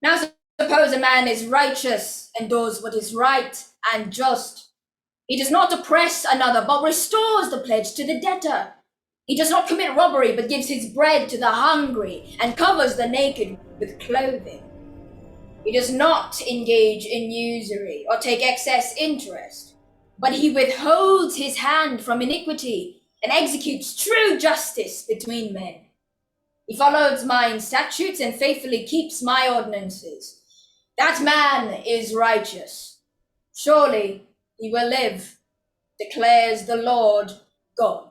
Now suppose a man is righteous and does what is right and just. He does not oppress another, but restores the pledge to the debtor. He does not commit robbery, but gives his bread to the hungry and covers the naked with clothing. He does not engage in usury or take excess interest, but he withholds his hand from iniquity and executes true justice between men. He follows mine statutes and faithfully keeps my ordinances. That man is righteous. Surely he will live, declares the Lord God.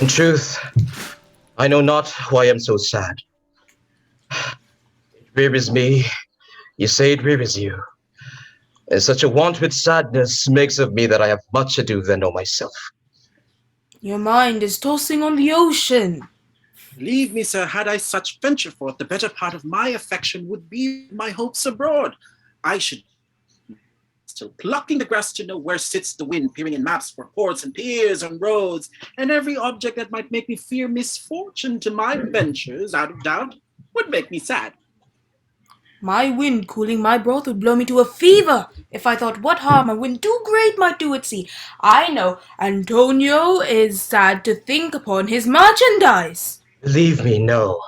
In truth, I know not why I am so sad. It wearies me, you say it wearies you. And such a want with sadness makes of me that I have much ado than know myself. Your mind is tossing on the ocean. Believe me, sir, had I such venture forth, the better part of my affection would be my hopes abroad. I should still plucking the grass to know where sits the wind, peering in maps for ports and piers and roads, and every object that might make me fear misfortune to my ventures, out of doubt, would make me sad. My wind cooling my broth would blow me to a fever if I thought what harm a wind too great might do at sea. I know Antonio is sad to think upon his merchandise. Believe me, no.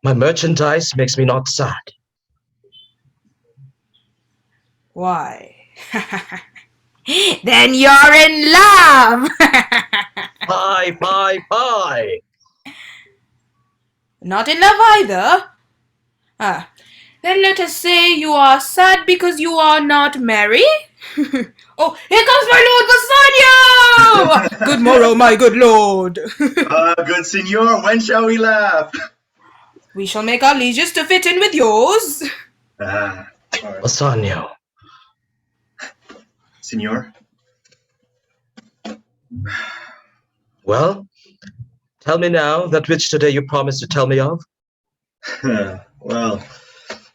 My merchandise makes me not sad. Why? Then you're in love! Bye. Not in love either? Then let us say you are sad because you are not merry? Oh, here comes my Lord Bassanio! Good morrow, my good lord. Good signor, when shall we laugh? We shall make our lieges to fit in with yours. Bassanio. Signor? Well, tell me now that which today you promised to tell me of. Well,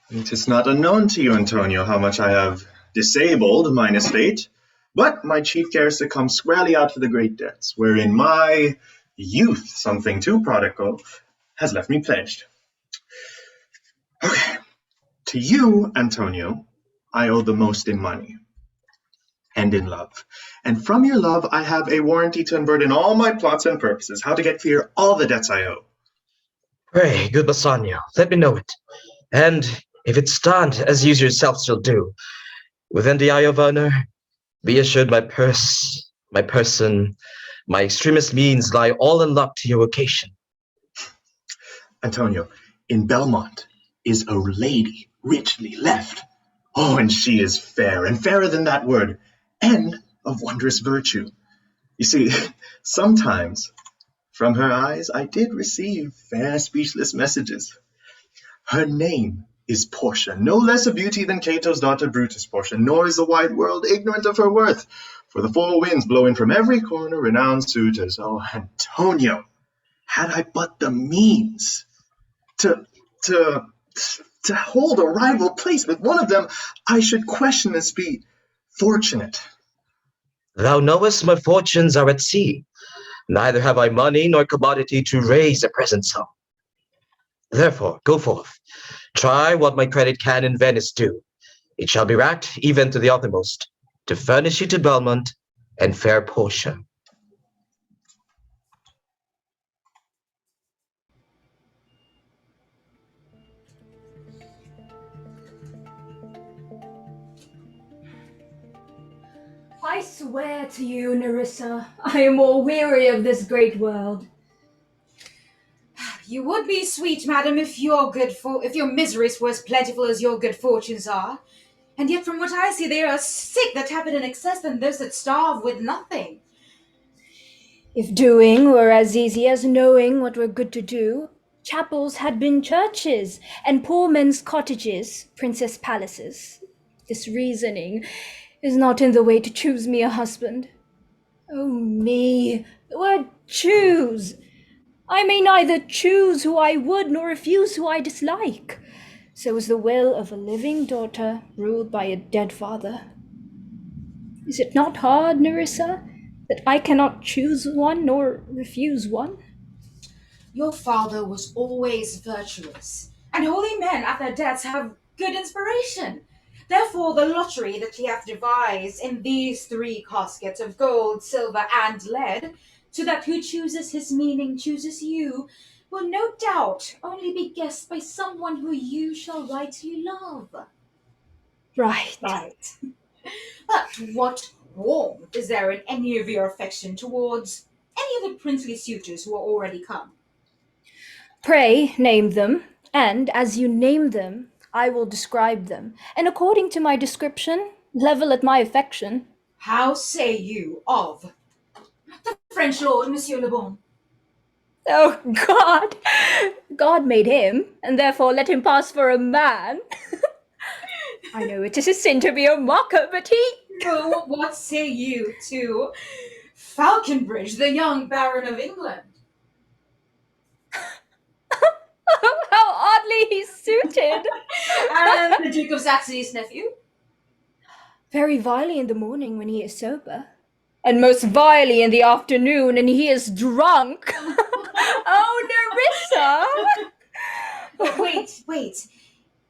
it is not unknown to you, Antonio, how much I have disabled mine estate, but my chief care is to come squarely out for the great debts, wherein my youth, something too prodigal, has left me pledged. Okay, to you, Antonio, I owe the most in money and in love. And from your love, I have a warranty to unburden all my plots and purposes, how to get clear all the debts I owe. Pray, good Bassanio, let me know it. And if it stand, as you yourself shall do, within the eye of honor, be assured my purse, my person, my extremest means lie all unlocked to your occasion. Antonio, in Belmont is a lady richly left. Oh, and she is fair, and fairer than that word, and of wondrous virtue. You see, sometimes from her eyes I did receive fair speechless messages. Her name is Portia, no less a beauty than Cato's daughter Brutus Portia, nor is the wide world ignorant of her worth, for the four winds blow in from every corner renowned suitors. Oh, Antonio, had I but the means to hold a rival place with one of them, I should questionless be fortunate. Thou knowest my fortunes are at sea. Neither have I money nor commodity to raise a present sum. Therefore, go forth. Try what my credit can in Venice do. It shall be racked even to the uttermost, to furnish you to Belmont and fair Portia. I swear to you, Nerissa, I am more weary of this great world. You would be sweet, madam, if your miseries were as plentiful as your good fortunes are. And yet from what I see, they are sick that have it in excess than those that starve with nothing. If doing were as easy as knowing what were good to do, chapels had been churches, and poor men's cottages, princess palaces. This reasoning is not in the way to choose me a husband. Oh me, the word choose! I may neither choose who I would nor refuse who I dislike. So is the will of a living daughter ruled by a dead father. Is it not hard, Nerissa, that I cannot choose one nor refuse one? Your father was always virtuous, and holy men at their deaths have good inspiration. Therefore, the lottery that he hath devised in these 3 caskets of gold, silver, and lead, so that who chooses his meaning chooses you, will no doubt only be guessed by someone who you shall rightly love. Right. Right. But what warmth is there in any of your affection towards any of the princely suitors who are already come? Pray name them, and as you name them, I will describe them, and according to my description, level at my affection. How say you of the French lord, Monsieur Le Bon? Oh God! God made him, and therefore let him pass for a man. I know it is a sin to be a mocker, but he. No, what say you to Falconbridge, the young Baron of England? How oddly he's suited! And the Duke of Saxony's nephew? Very vilely in the morning when he is sober, and most vilely in the afternoon when he is drunk. Oh, Nerissa! But wait.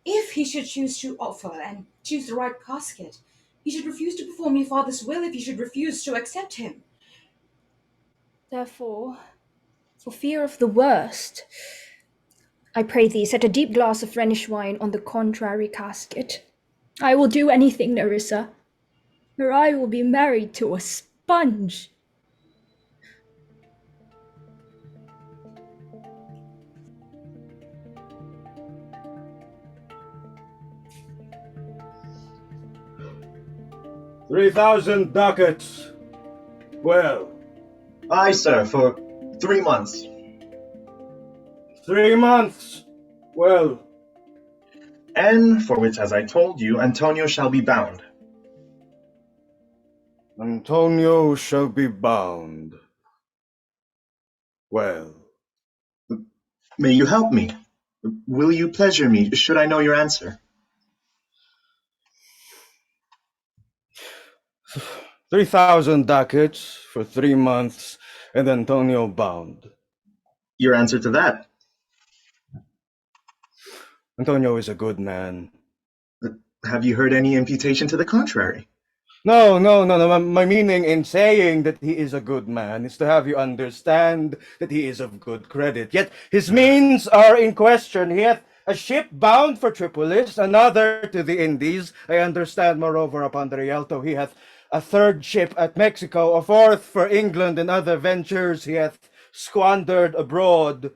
If he should choose to offer and choose the right casket, he should refuse to perform your father's will if he should refuse to accept him. Therefore, for fear of the worst, I pray thee set a deep glass of Rhenish wine on the contrary casket. I will do anything, Nerissa, or I will be married to a sponge. $3,000 ducats. Well, Aye, sir, for 3 months. 3 months. Well, And for which, as I told you, Antonio shall be bound. Antonio shall be bound. Well, May you help me? Will you pleasure me, should I know your answer? 3,000 ducats for 3 months, and Antonio bound. Your answer to that? Antonio is a good man. Have you heard any imputation to the contrary? No. My meaning in saying that he is a good man is to have you understand that he is of good credit. Yet his means are in question. He hath a ship bound for Tripolis, another to the Indies. I understand, moreover, upon the Rialto, he hath a 3rd ship at Mexico, a 4th for England, and other ventures he hath squandered abroad.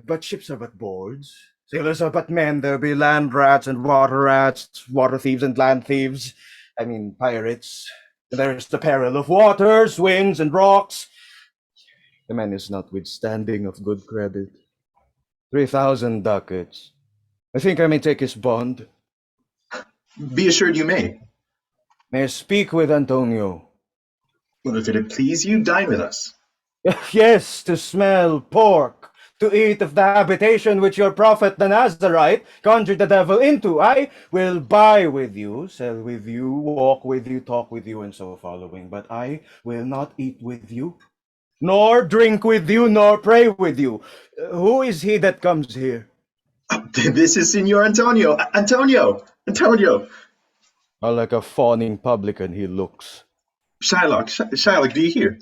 But ships are but boards. Sailors are but men. There be land rats and water thieves and land thieves. I mean, pirates. There's the peril of waters, winds, and rocks. The man is notwithstanding of good credit. 3,000 ducats. I think I may take his bond. Be assured you may. May I speak with Antonio? Well, if it please you, dine with us. Yes, to smell pork, to eat of the habitation which your prophet the Nazarite conjured the devil into. I will buy with you, sell with you, walk with you, talk with you, and so following. But I will not eat with you, nor drink with you, nor pray with you. Who is he that comes here? This is Signor Antonio. Antonio! How like a fawning publican he looks. Shylock, do you hear?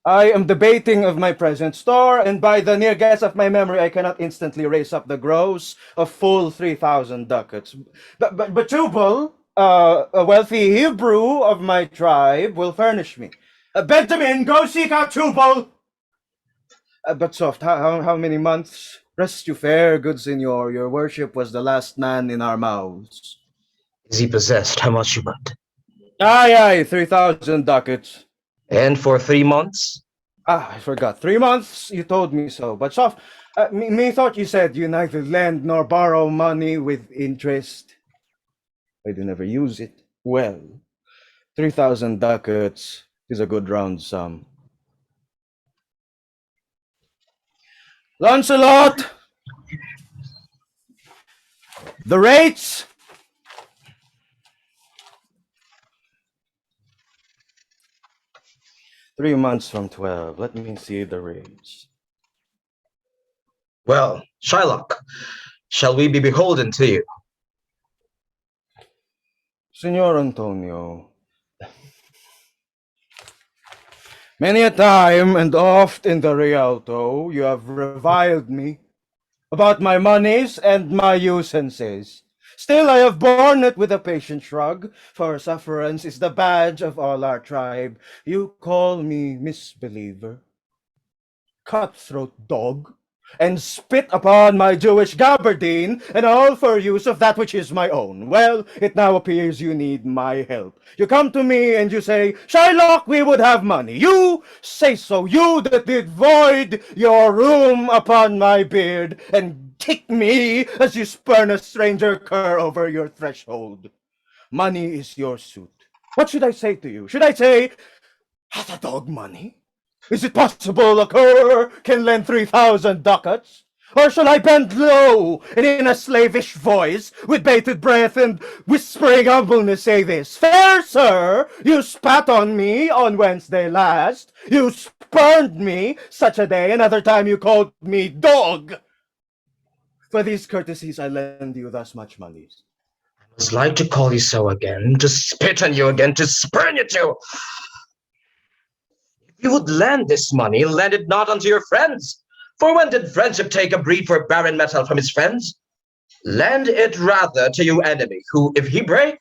I am debating of my present store, and by the near guess of my memory, I cannot instantly raise up the gross of full 3,000 ducats. But Tubal, a wealthy Hebrew of my tribe, will furnish me. Benjamin, go seek out Tubal! But soft, how many months? Rest you fair, good signor. Your worship was the last man in our mouths. Is he possessed? How much you want? Aye, 3,000 ducats. And for 3 months? I forgot. 3 months, you told me so. But soft, me thought you said you neither lend nor borrow money with interest. I do never use it. Well, 3,000 ducats is a good round sum. Lancelot! The rates! 3 months from 12. Let me see the rates. Well, Shylock, shall we be beholden to you? Senor Antonio, many a time and oft in the Rialto you have reviled me about my monies and my usances. Still I have borne it with a patient shrug, for sufferance is the badge of all our tribe. You call me misbeliever, cutthroat dog, and spit upon my Jewish gabardine, and all for use of that which is my own. Well, it now appears you need my help. You come to me and you say, Shylock, we would have money. You say so, you that did void your room upon my beard, and kick me as you spurn a stranger cur over your threshold. Money is your suit. What should I say to you? Should I say, has a dog money? Is it possible a cur can lend 3,000 ducats? Or shall I bend low and in a slavish voice, with bated breath and whispering humbleness say this? Fair sir, you spat on me on Wednesday last. You spurned me such a day. Another time you called me dog. For these courtesies I lend you thus much money. It's like to call you so again, to spit on you again, to spurn you to. If you would lend this money, lend it not unto your friends. For when did friendship take a breed for barren metal from his friends? Lend it rather to your enemy, who, if he break,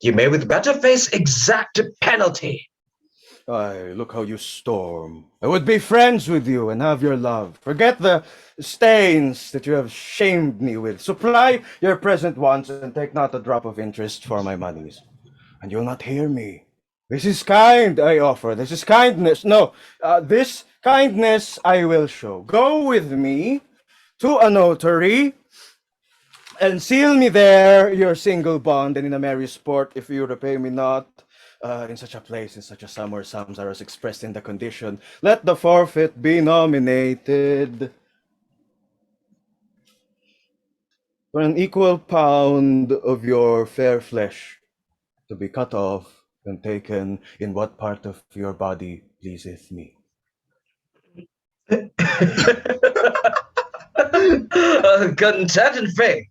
you may with better face exact a penalty. Ay, look how you storm. I would be friends with you and have your love. Forget the stains that you have shamed me with. Supply your present wants and take not a drop of interest for my monies. And you'll not hear me. This is kind I offer. This is kindness. No, this kindness I will show. Go with me to a notary and seal me there your single bond, and in a merry sport, if you repay me not, in such a place, in such a sum where sums are as expressed in the condition, let the forfeit be nominated for an equal pound of your fair flesh, to be cut off and taken in what part of your body pleaseth me. Content and faith.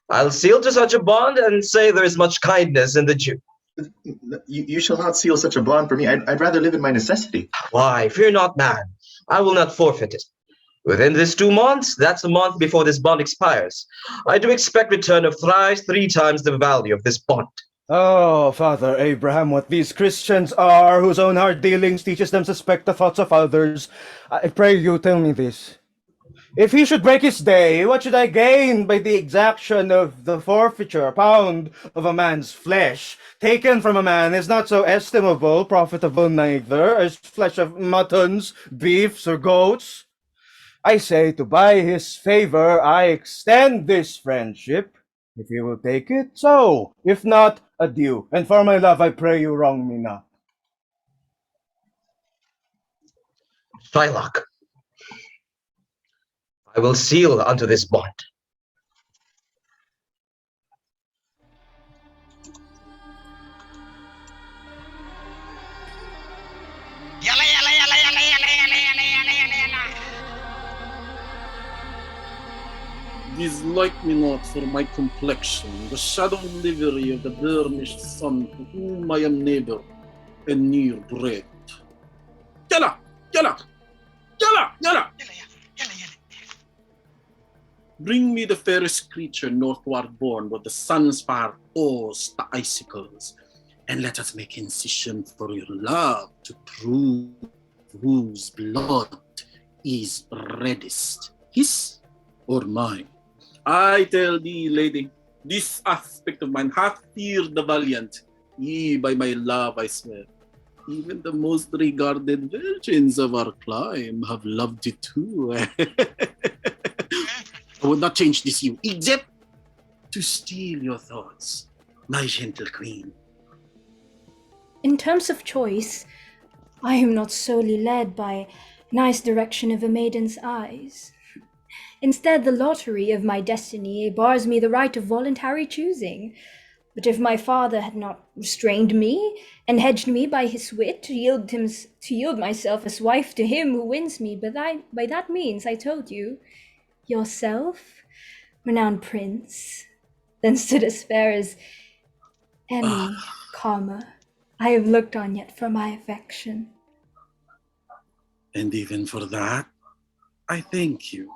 I'll seal to such a bond and say there is much kindness in the Jew. You shall not seal such a bond for me. I'd rather live in my necessity. Why, fear not, man. I will not forfeit it. Within this 2 months, that's a month before this bond expires, I do expect return of thrice 3 times the value of this bond. Oh, Father Abraham, what these Christians are, whose own hard dealings teaches them suspect the thoughts of others. I pray you tell me this. If he should break his day, what should I gain by the exaction of the forfeiture, a pound of a man's flesh, taken from a man is not so estimable, profitable neither, as flesh of muttons, beefs, or goats? I say, to buy his favor, I extend this friendship. If you will take it, so. If not, adieu. And for my love, I pray you wrong me not. Shylock, I will seal unto this bond. Dislike me not for my complexion, the shadow livery of the burnished sun to whom I am neighbor and near bred. Yalla! Yalla! Yalla! Yalla! Bring me the fairest creature northward born, but the sun's fire awes the icicles, and let us make incision for your love to prove whose blood is reddest, his or mine. I tell thee, lady, this aspect of mine hath feared the valiant, ye by my love I swear. Even the most regarded virgins of our clime have loved it too. I would not change this you, except to steal your thoughts, my gentle queen. In terms of choice, I am not solely led by nice direction of a maiden's eyes. Instead, the lottery of my destiny bars me the right of voluntary choosing. But if my father had not restrained me and hedged me by his wit to yield myself as wife to him who wins me, by that means, I told you, yourself, renowned prince, then stood as fair as any comma I have looked on yet for my affection. And even for that, I thank you.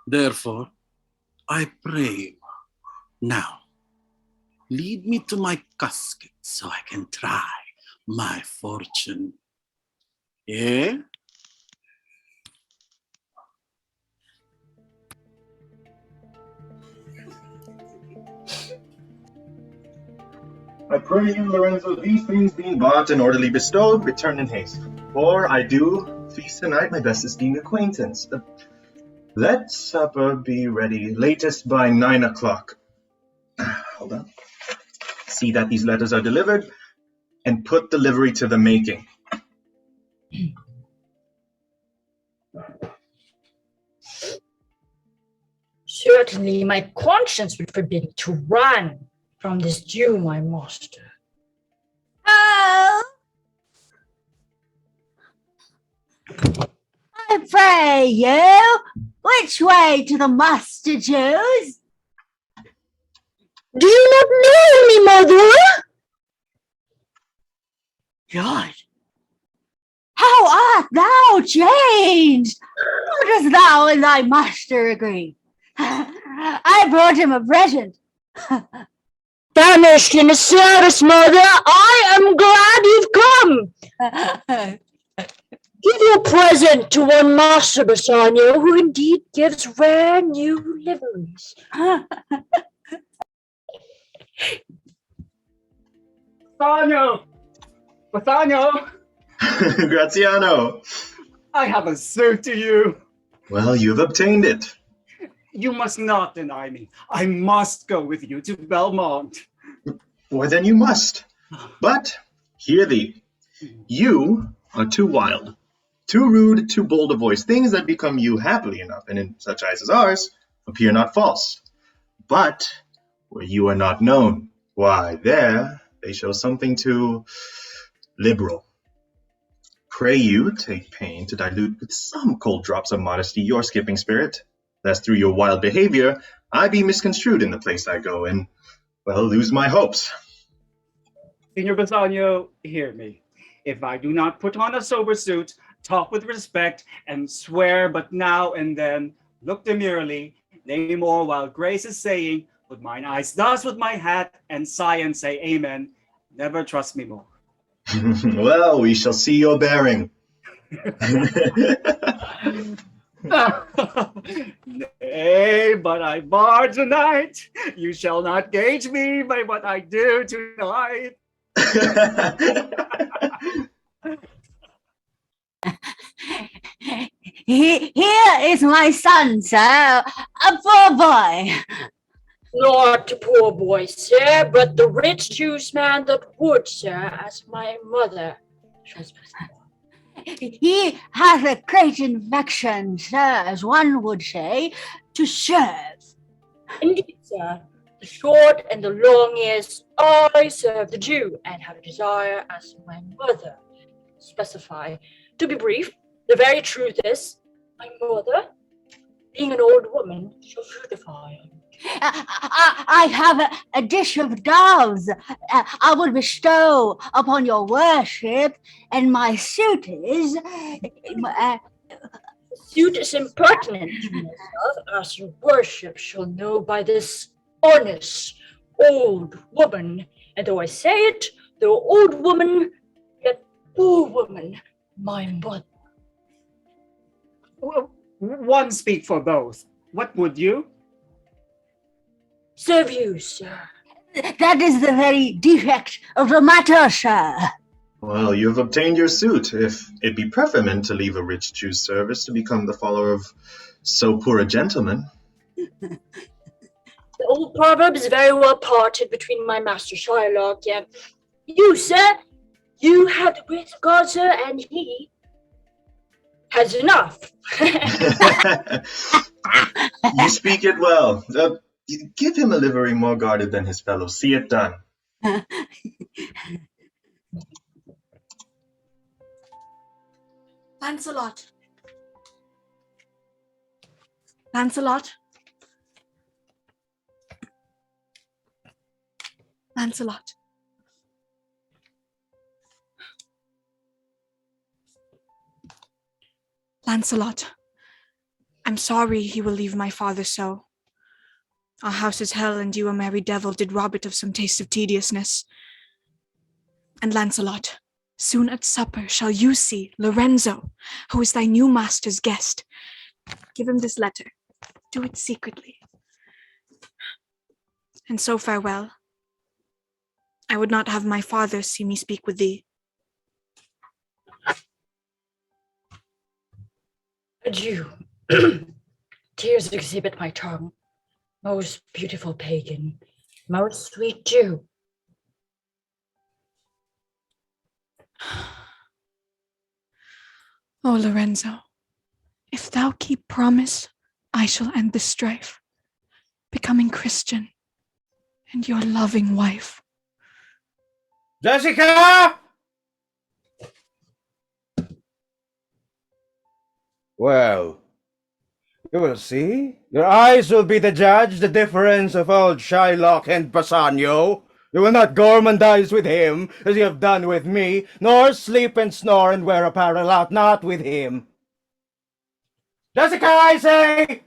Therefore, I pray you, now, lead me to my casket so I can try my fortune. Yeah? I pray you, Lorenzo, these things being bought and orderly bestowed, return in haste. For I do feast tonight my best esteemed acquaintance. Let supper be ready, latest by 9 o'clock. Hold on. See that these letters are delivered, and put delivery to the making. Certainly, my conscience would forbid me to run from this Jew, my master. Oh! I pray you, which way to the Master Jews? Do you not know me, mother? Lord, how art thou changed? How dost thou and thy master agree? I brought him a present. Banished in a service, mother, I am glad you've come. Give your present to one Master Bassanio, who indeed gives rare new liveries. Bassanio, Graziano! I have a suit to you. Well, you've obtained it. You must not deny me. I must go with you to Belmont. Well, then you must. But, hear thee. You are too wild, too rude, too bold a voice. Things that become you happily enough, and in such eyes as ours, appear not false. But, where you are not known, why, there they show something too liberal. Pray you take pain to dilute with some cold drops of modesty your skipping spirit, lest through your wild behavior I be misconstrued in the place I go, and, well, lose my hopes. Signor Bassanio, hear me. If I do not put on a sober suit, talk with respect, and swear but now and then, look demurely, nay more while grace is saying, with mine eyes thus with my hat, and sigh and say amen, never trust me more. Well, we shall see your bearing. Nay, but I bar tonight. You shall not gauge me by what I do tonight. Here is my son, sir, a poor boy. Not a poor boy, sir, but the rich Jewish man that would, sir, as my mother. He hath a great infection, sir, as one would say, to serve. Indeed, sir. The short and the long is, I serve the Jew, and have a desire as my mother. Specify. To be brief, the very truth is, my mother, being an old woman, shall fruitify. I have a dish of doves I will bestow upon your worship, and my suit is... Suit is impertinent to myself, as your worship shall know by this honest old woman. And though I say it, though old woman, yet poor woman, my mother. Well, one speak for both. What would you? Serve you, sir. That is the very defect of the matter, sir. Well, you have obtained your suit. If it be preferment to leave a rich Jew's service to become the follower of so poor a gentleman. The old proverb is very well parted between my master Shylock and you, sir. You have the grace of God, sir, and he has enough. You speak it well. Give him a livery more guarded than his fellows. See it done. Lancelot. Lancelot. Lancelot. Lancelot. I'm sorry he will leave my father so. Our house is hell, and you, a merry devil, did rob it of some taste of tediousness. And Lancelot, soon at supper shall you see Lorenzo, who is thy new master's guest. Give him this letter. Do it secretly. And so farewell. I would not have my father see me speak with thee. Adieu. Tears exhibit my tongue. Most beautiful pagan, most sweet Jew. O Lorenzo, if thou keep promise, I shall end the strife, becoming Christian and your loving wife. Jessica! Well, you will see. Your eyes will be the judge, the difference of old Shylock and Bassanio. You will not gormandize with him, as you have done with me, nor sleep and snore and wear apparel out, not with him. Jessica, I say!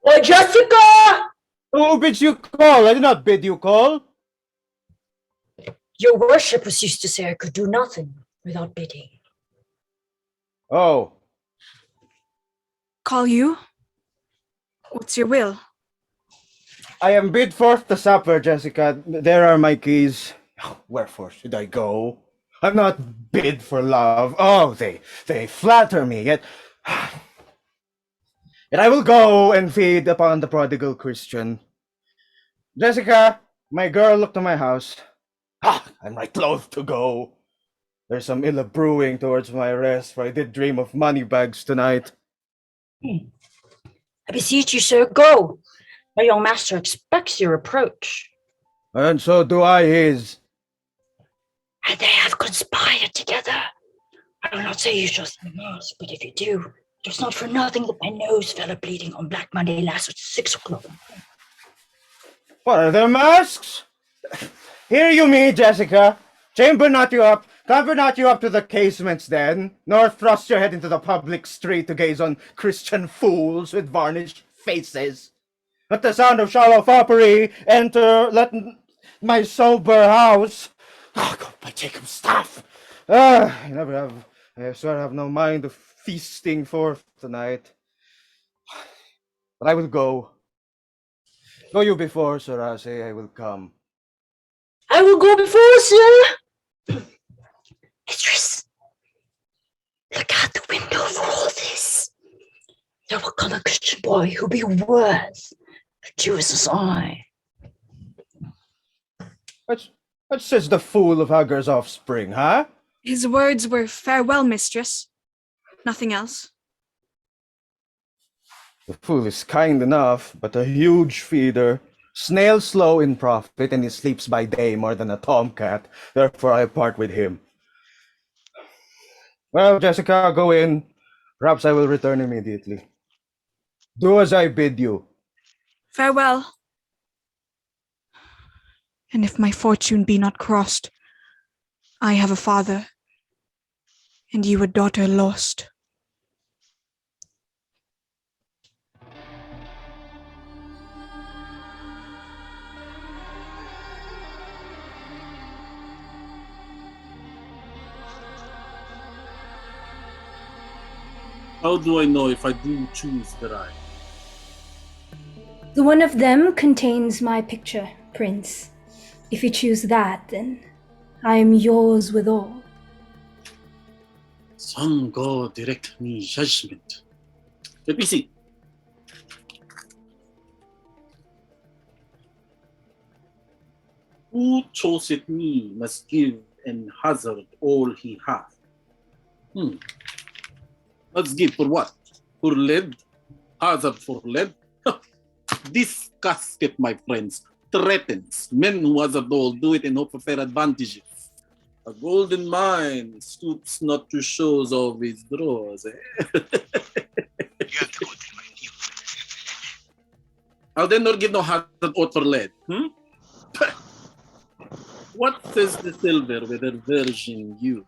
Why, Jessica! Who bids you call? I did not bid you call. Your worship was used to say I could do nothing without bidding. Oh. Call you? What's your will? I am bid forth to supper, Jessica. There are my keys. Wherefore should I go? I'm not bid for love. Oh, they flatter me, yet I will go and feed upon the prodigal Christian. Jessica, my girl, look to my house. I'm right loath to go. There's some ill brewing towards my rest, for I did dream of money bags tonight. I beseech you, sir, go. My young master expects your approach. And so do I his. And they have conspired together. I will not say you shall say mass, but if you do, it was not for nothing that my nose fell a-bleeding on Black Monday last at 6 o'clock. What are their masks? Hear you me, Jessica. Chamber not you up, cover not you up to the casements then, nor thrust your head into the public street to gaze on Christian fools with varnished faces. Let the sound of shallow foppery enter, let my sober house. God, by Jacob's staff. I swear I have no mind of feasting forth tonight. But I will go. Go you before, Sir Arce, I will come. I will go before, sir. Mistress, look out the window for all this. There will come a Christian boy who'll be worth a Jewess's eye. What says the fool of Hagar's offspring, huh? His words were farewell, mistress. Nothing else. The fool is kind enough, but a huge feeder. Snail slow in profit, and he sleeps by day more than a tomcat. Therefore I part with him. Well, Jessica, go in. Perhaps I will return immediately. Do as I bid you. Farewell. And if my fortune be not crossed, I have a father, and you a daughter lost. How do I know if I do choose the right? The one of them contains my picture, Prince. If you choose that, then I am yours withal. Sun God direct me judgment. Let me see. Who chooseth me must give and hazard all he hath. Let's give for what? For lead? Hazard for lead? This casket, my friends, threatens men who hazard all do it in hope of fair advantages. A golden mind stoops not to shows of his drawers. You have the golden mind, you. I'll then not give no hazard aught for lead. What says the silver with her virgin youth?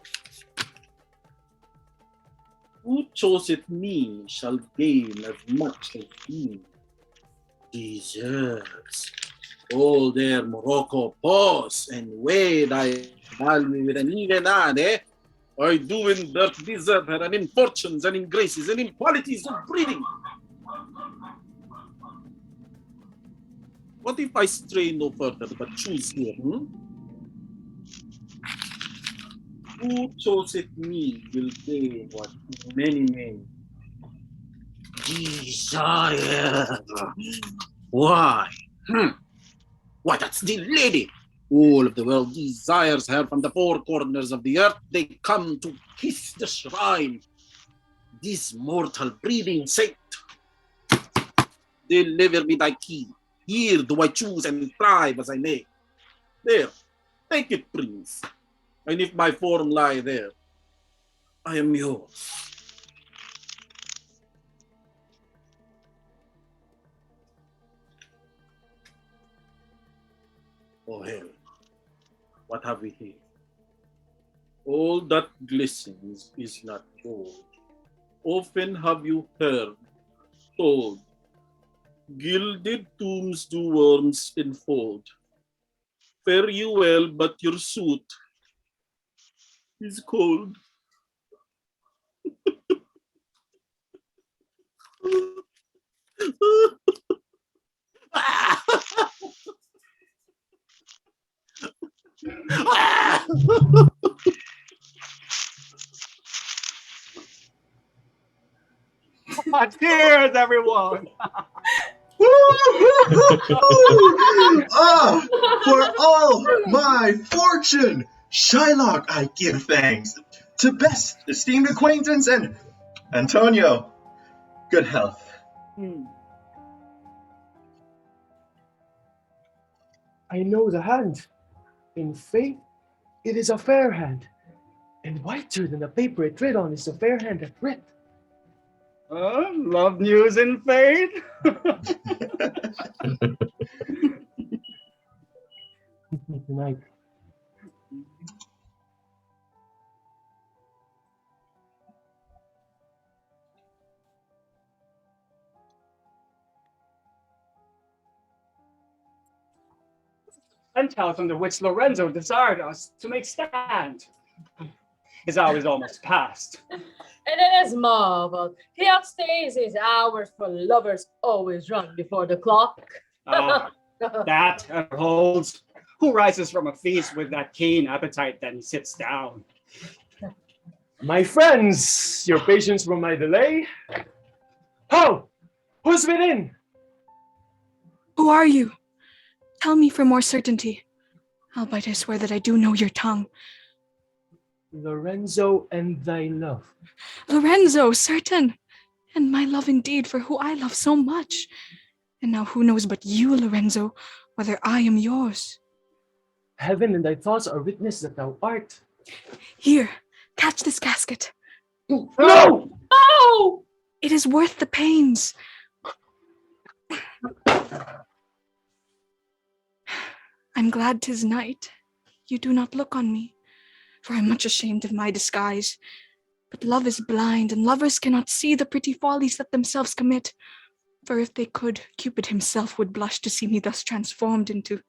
Who chooseth me shall gain as much as he deserves. All their Morocco pause and weigh thy value with an even hand, eh? I do in dirt deserve her, and in fortunes, and in graces, and in qualities of breeding. What if I stray no further, but choose here, Who chooseth me will gain what many men desire. Why? Why, that's the lady. All of the world desires her from the four corners of the earth. They come to kiss the shrine. This mortal breathing saint. Deliver me thy key. Here do I choose and thrive as I may. There, take it, prince. And if my form lie there, I am yours. Oh hell, what have we here? All that glistens is not gold. Often have you heard told, gilded tombs do worms enfold. Fare you well, but your suit is cold. Cheers, everyone! Ah, for all my fortune, Shylock, I give thanks. To best esteemed acquaintance and Antonio, good health. I know the hand. In faith, it is a fair hand. And whiter than the paper it read on is the fair hand that writ. Love news in faith. Tonight. Penthouse under which Lorenzo desired us to make stand. His hour is almost past. And it is marvel. He outstays his hours, for lovers always run before the clock. That ever holds. Who rises from a feast with that keen appetite, then sits down? My friends, your patience for my delay. Ho! Who's within? Who are you? Tell me for more certainty. Albeit I swear that I do know your tongue. Lorenzo and thy love. Lorenzo, certain. And my love indeed for who I love so much. And now who knows but you, Lorenzo, whether I am yours? Heaven and thy thoughts are witness that thou art. Here, catch this casket. No! Oh! It is worth the pains. I'm glad 'tis night. You do not look on me, for I'm much ashamed of my disguise. But love is blind, and lovers cannot see the pretty follies that themselves commit. For if they could, Cupid himself would blush to see me thus transformed into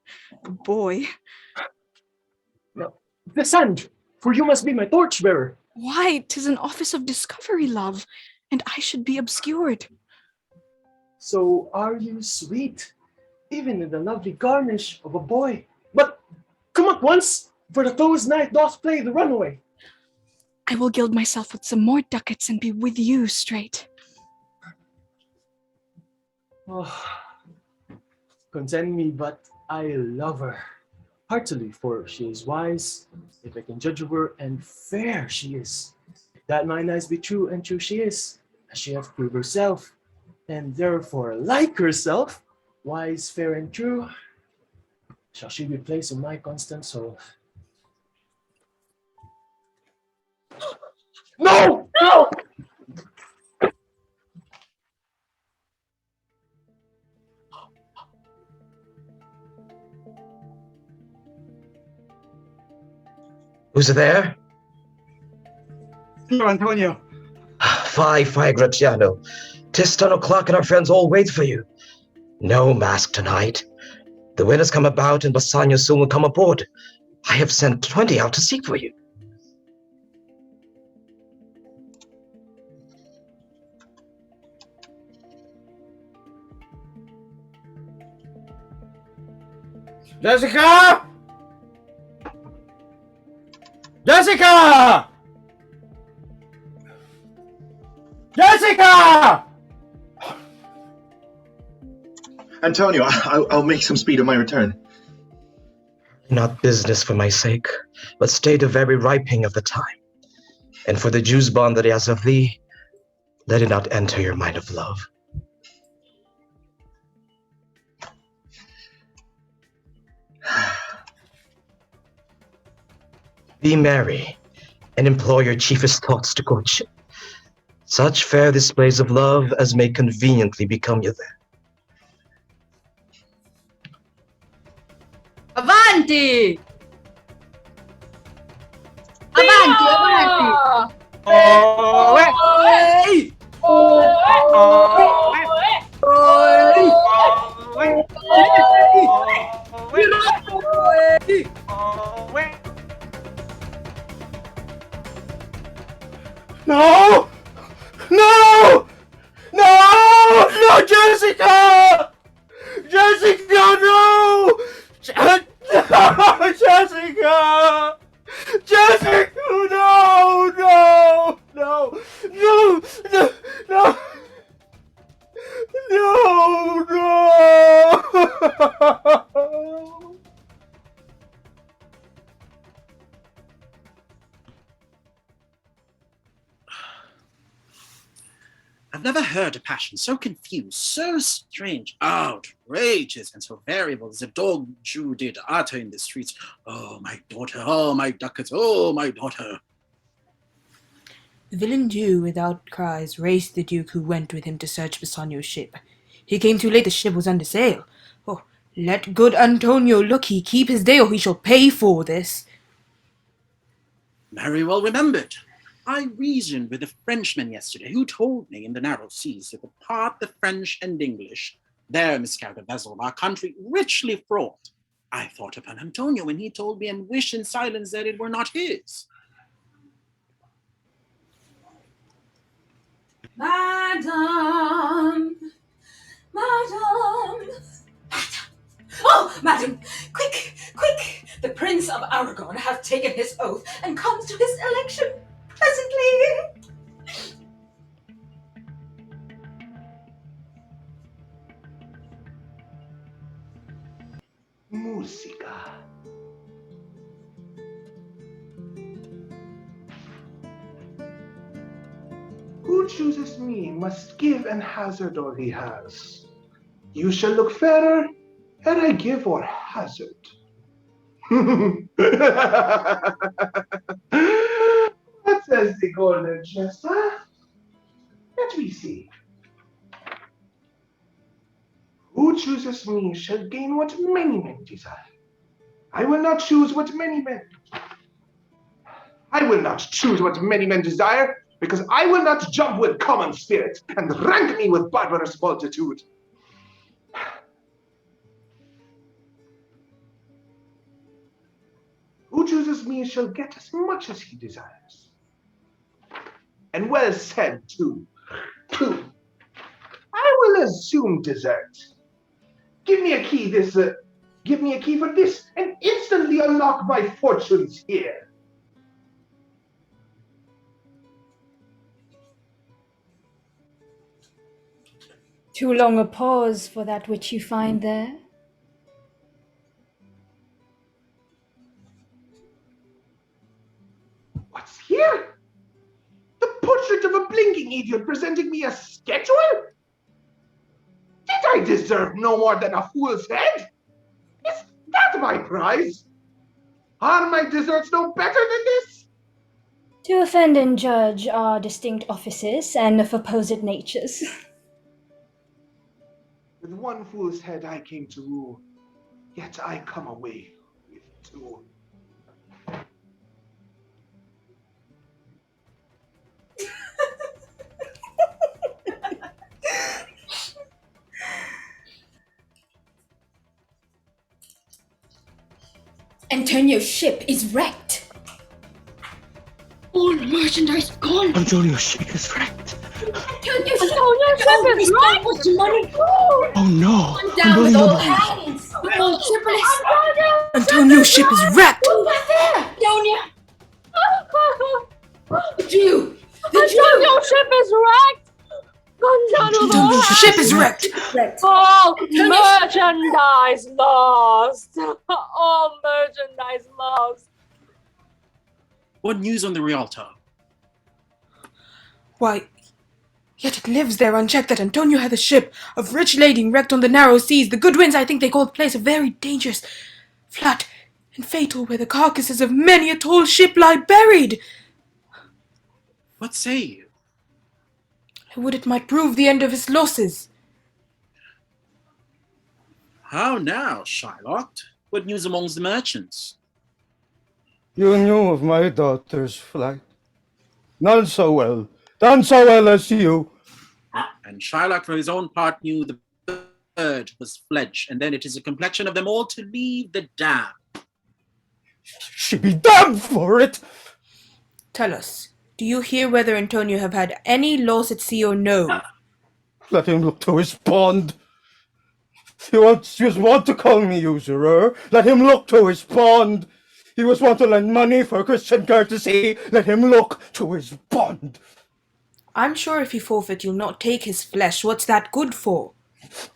a boy. No, descend, for you must be my torchbearer. Why, 'tis an office of discovery, love, and I should be obscured. So are you sweet, even in the lovely garnish of a boy. But come at once, for the closed night doth play the runaway. I will gild myself with some more ducats and be with you straight. Oh, content me, but I love her heartily, for she is wise, if I can judge of her, and fair she is. That mine eyes be true, and true she is, as she hath proved herself, and therefore, like herself, wise, fair, and true, shall she be placed in my constant soul. No! No! Who's there? Signor Antonio. Fie, Gratiano. 'Tis 10 o'clock and our friends all wait for you. No mask tonight. The wind has come about and Bassanio soon will come aboard. I have sent 20 out to seek for you. Jessica! Jessica! Jessica! Antonio, I'll make some speed on my return. Not business for my sake, but stay the very ripening of the time. And for the Jew's bond that he has of thee, let it not enter your mind of love. Be merry, and employ your chiefest thoughts to courtship. Such fair displays of love as may conveniently become you then. Avanti! Avanti, avanti! No! No! No! No, Jessica! Jessica, no! No, Jessica! Jessica, no! No! No! No! No! No! No! No! I've never heard a passion so confused, so strange, outrageous, and so variable as the dog Jew did utter in the streets. Oh, my daughter, oh, my ducats, oh, my daughter. The villain Jew, without cries, raced the Duke who went with him to search Bassanio's ship. He came too late, the ship was under sail. Oh, let good Antonio look he keep his day, or he shall pay for this. Very well remembered. I reasoned with a Frenchman yesterday who told me in the narrow seas that apart the French and English, there miscarried the vessel of our country richly fraught. I thought upon Antonio when he told me and wished in silence that it were not his. Madam! Madam! Oh, madam! Quick! Quick! The Prince of Aragon hath taken his oath and comes to his election presently! Musica. Who chooses me must give and hazard all he has. You shall look fairer, ere I give or hazard. What says the golden jester? Let me see. Who chooses me shall gain what many men desire. I will not choose what many men. I will not choose what many men desire, because I will not jump with common spirit and rank me with barbarous multitude. Who chooses me shall get as much as he desires. And well said, too. I will assume desert. Give me a key for this, and instantly unlock my fortunes here. Too long a pause for that which you find there. What's here? The portrait of a blinking idiot presenting me a schedule? Did I deserve no more than a fool's head? Is that my prize? Are my deserts no better than this? To offend and judge are distinct offices and of opposite natures. With one fool's head I came to rule, yet I come away with two. Antonio's ship is wrecked. All merchandise gone. Antonio's ship is wrecked. Antonio's ship is wrecked. What's money? Oh no! One down with all Unbelievable. hands. The whole ship is Antonio's ship is wrecked! Who's that there? Antonia! The Jew! The Jew! Antonio's ship is wrecked. Gone down with all Antonio's hands. ship is wrecked! All merchandise lost. All merchandise lost. What news on the Rialto? Why, yet it lives there unchecked that Antonio hath a ship of rich lading wrecked on the narrow seas. The good winds, I think they call the place, a very dangerous, flat, and fatal, where the carcasses of many a tall ship lie buried. What say you? I would it might prove the end of his losses. How now, Shylock? What news amongst the merchants? You knew of my daughter's flight. None so well. Done so well as you. And Shylock, for his own part, knew the bird was fledged, and then it is a complexion of them all to leave the dam. She be damned for it! Tell us, do you hear whether Antonio have had any loss at sea or no? Let him look to his pond. He was wont to call me usurer. Let him look to his pond. He was wont to lend money for Christian courtesy. Let him look to his pond. I'm sure if he forfeit, you'll not take his flesh. What's that good for?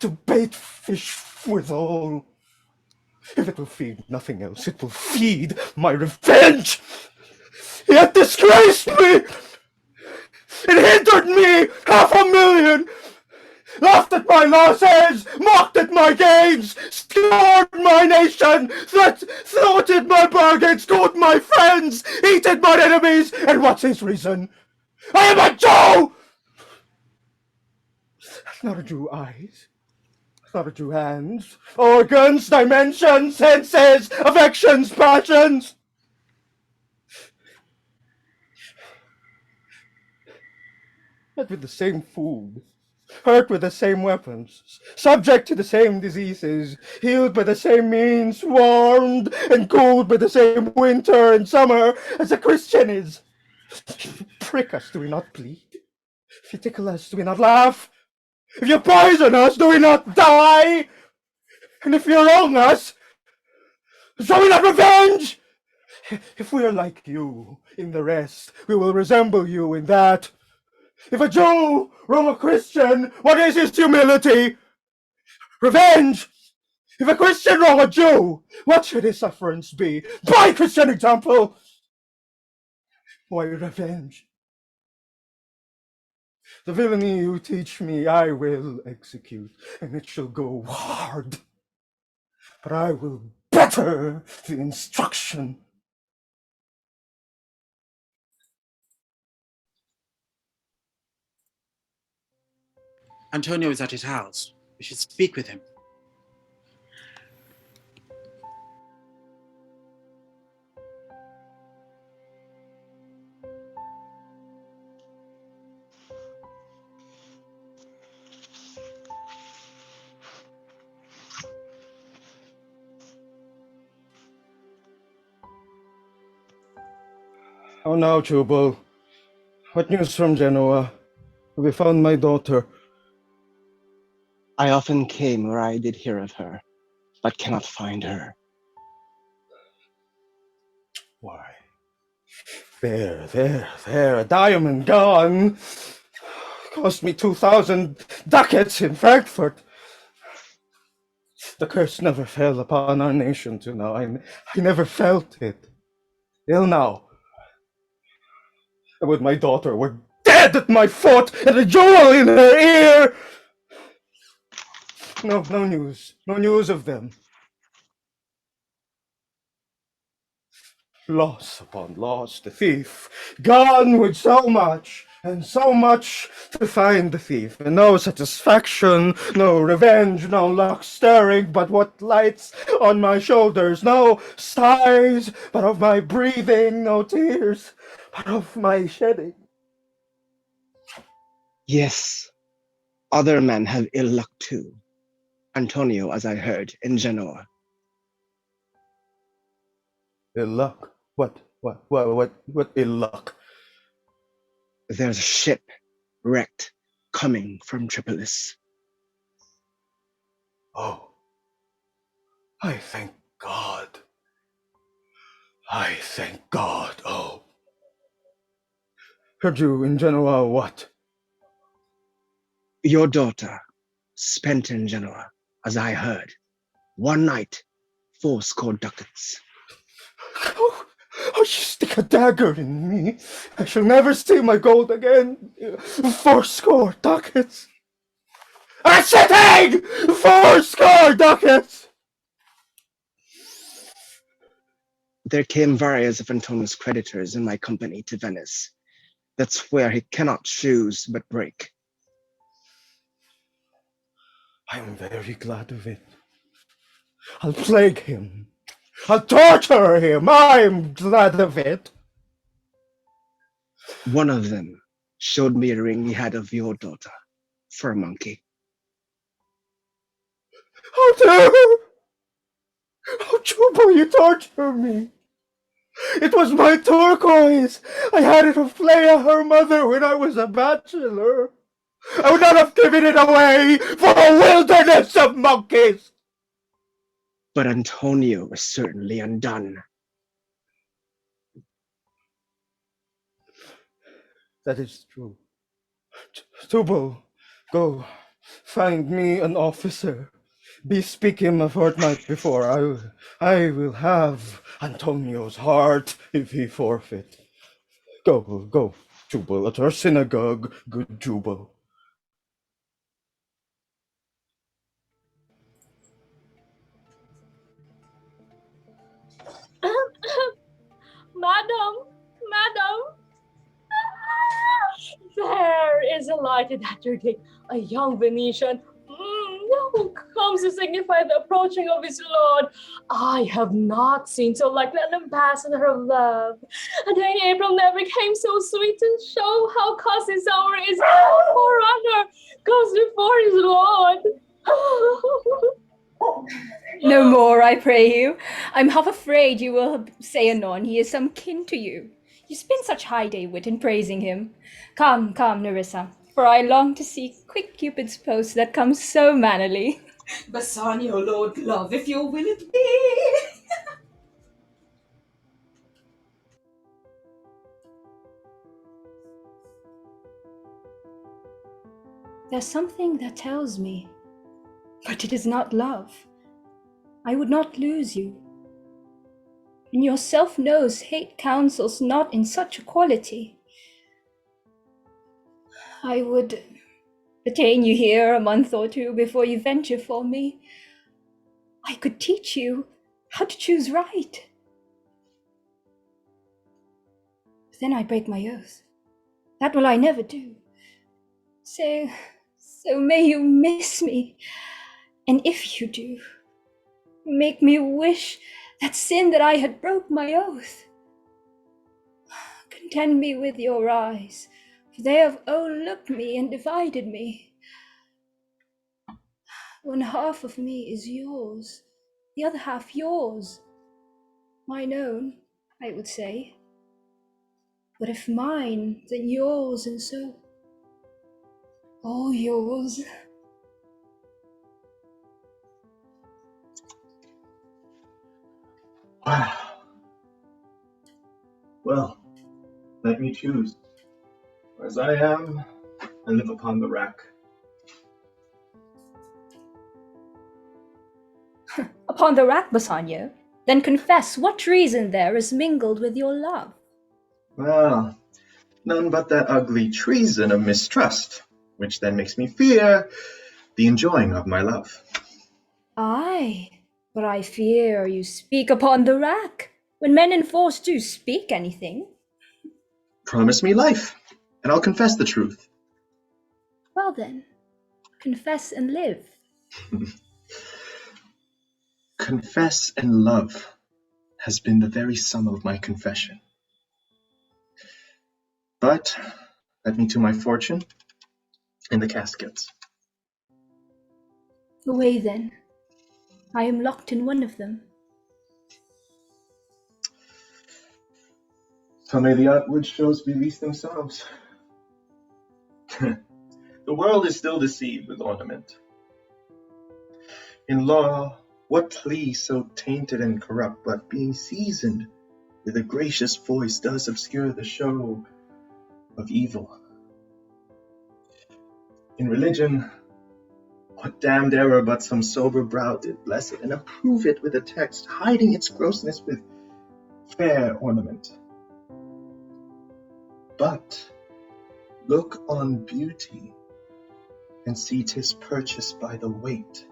To bait fish withal. If it will feed nothing else, it will feed my revenge. He hath disgraced me. It hindered me 500,000. Laughed at my losses, mocked at my gains, scorned my nation, thwarted my bargains, scorned my friends, hated my enemies, and what's his reason? I am a Jew! Not a Jew eyes, not a Jew hands, organs, dimensions, senses, affections, passions. But with the same food, hurt with the same weapons, subject to the same diseases, healed by the same means, warmed and cooled by the same winter and summer as a Christian is. If you prick us, do we not bleed? If you tickle us, do we not laugh? If you poison us, do we not die? And if you wrong us, shall we not revenge? If we are like you in the rest, we will resemble you in that. If a Jew wrong a Christian, what is his humility? Revenge! If a Christian wrong a Jew, what should his sufferance be? By Christian example! Why revenge? The villainy you teach me I will execute, and it shall go hard. But I will better the instruction. Antonio is at his house. We should speak with him. How now, Jubal? What news from Genoa? Have we found my daughter? I often came where I did hear of her, but cannot find her. Why? There, a diamond gone. Cost me 2,000 ducats in Frankfurt. The curse never fell upon our nation till now. I never felt it. Till now. I would my daughter were dead at my foot and a jewel in her ear. No news. No news of them. Loss upon loss, the thief, gone with so much, and so much to find the thief, and no satisfaction, no revenge, no luck stirring, but what lights on my shoulders, no sighs, but of my breathing, no tears, but of my shedding. Yes, other men have ill luck too. Antonio, as I heard, in Genoa. Ill luck? What ill luck? There's a ship wrecked coming from Tripolis. Oh, I thank God. I thank God. Oh. Heard you in Genoa what? Your daughter, spent in Genoa, as I heard. One night, 4 ducats. Oh, you stick a dagger in me. I shall never see my gold again. 4 ducats. A sitting! 4 ducats! There came various of Antonio's creditors in my company to Venice. That's where he cannot choose but break. I am very glad of it. I'll plague him. I'll torture him. I'm glad of it. One of them showed me a ring he had of your daughter for a monkey. How dare! How Juba, you torture me! It was my turquoise! I had it of Leia, her mother, when I was a bachelor! I would not have given it away for a wilderness of monkeys! But Antonio was certainly undone. That is true. Tubal, go find me an officer. Bespeak him a fortnight before. I will have Antonio's heart if he forfeit. Go, Tubal, at our synagogue, good Tubal. Madam, there is a light in that your gate, a young Venetian, who comes to signify the approaching of his lord. I have not seen so like an ambassador of love. A day in April never came so sweet to show how costly summer is. Forerunner goes before his lord. No more, I pray you. I'm half afraid you will say anon he is some kin to you. You spend such high day wit in praising him. Come, Nerissa, for I long to see quick Cupid's post that comes so mannerly. Bassanio, Lord Love, if your will it be. There's something that tells me, but it is not love. I would not lose you. And yourself knows hate counsels not in such a quality. I would detain you here a month or two before you venture for me. I could teach you how to choose right. But then I break my oath. That will I never do. So may you miss me. And if you do, make me wish that sin that I had broke my oath. Content me with your eyes, for they have overlooked me and divided me. One half of me is yours, the other half yours. Mine own, I would say. But if mine, then yours, and so all yours. Well, let me choose. As I am and live upon the rack. Upon the rack, Bassanio? Then confess what treason there is mingled with your love. Well, none but that ugly treason of mistrust, which then makes me fear the enjoying of my love. Aye, but I fear you speak upon the rack, when men enforced do speak anything. Promise me life, and I'll confess the truth. Well then, confess and live. Confess and love has been the very sum of my confession. But let me to my fortune in the caskets. Away then. I am locked in one of them. So may the outward shows release themselves. The world is still deceived with ornament. In law, what plea so tainted and corrupt, but being seasoned with a gracious voice does obscure the show of evil? In religion, what damned error but some sober brow did bless it, and approve it with a text, hiding its grossness with fair ornament. But look on beauty, and see 'tis purchased by the weight.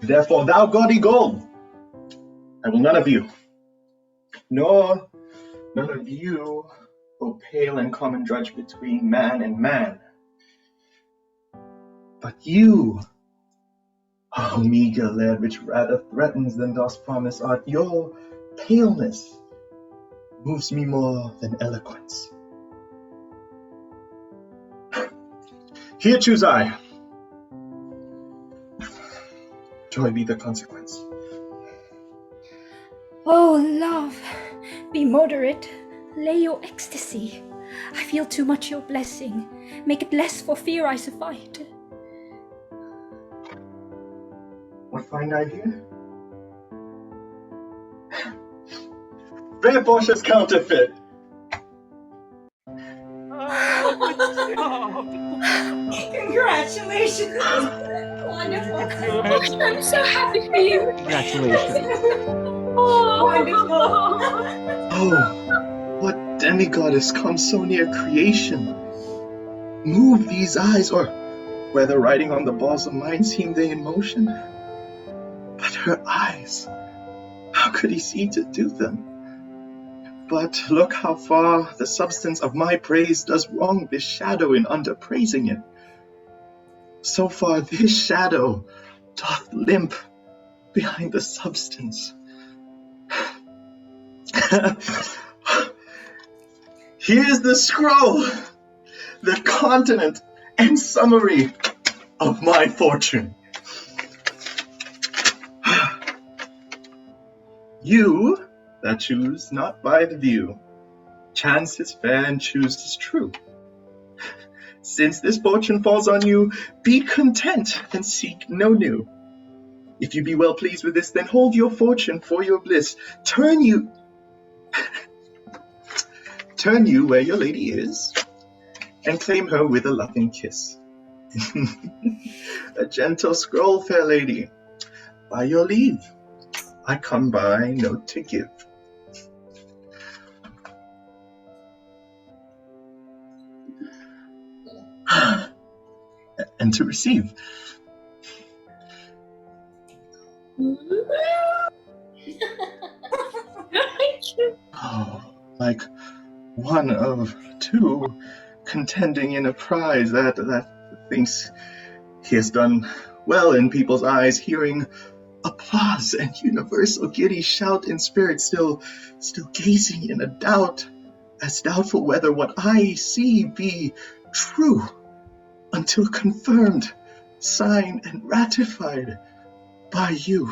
Therefore, thou gaudy gold, I will none of you, nor none of you, O pale and common drudge between man and man. But you, O meager lead, which rather threatens than dost promise art, your paleness moves me more than eloquence. Here choose I. Joy be the consequence. Oh, love, be moderate. Lay your ecstasy. I feel too much your blessing. Make it less for fear I survive. What find I here? Fair Portia's counterfeit. Congratulations! Wonderful. I'm so happy for you. Congratulations. Wonderful. Oh, what demigoddess comes so near creation? Move these eyes, or whether riding on the balls of mine seem they in motion? But her eyes, how could he see to do them? But look how far the substance of my praise does wrong this shadow in underpraising it. So far this shadow doth limp behind the substance. Here's the scroll, the continent and summary of my fortune. You that choose not by the view, chance is fair and choose is true. Since this fortune falls on you, be content and seek no new. If you be well pleased with this, then hold your fortune for your bliss. Turn you where your lady is, and claim her with a loving kiss. A gentle scroll, fair lady, by your leave, I come by note to give. And to receive. Oh, like one of two contending in a prize that thinks he has done well in people's eyes, hearing applause and universal giddy shout in spirit, still gazing in a doubt, as doubtful whether what I see be true, until confirmed, signed, and ratified by you.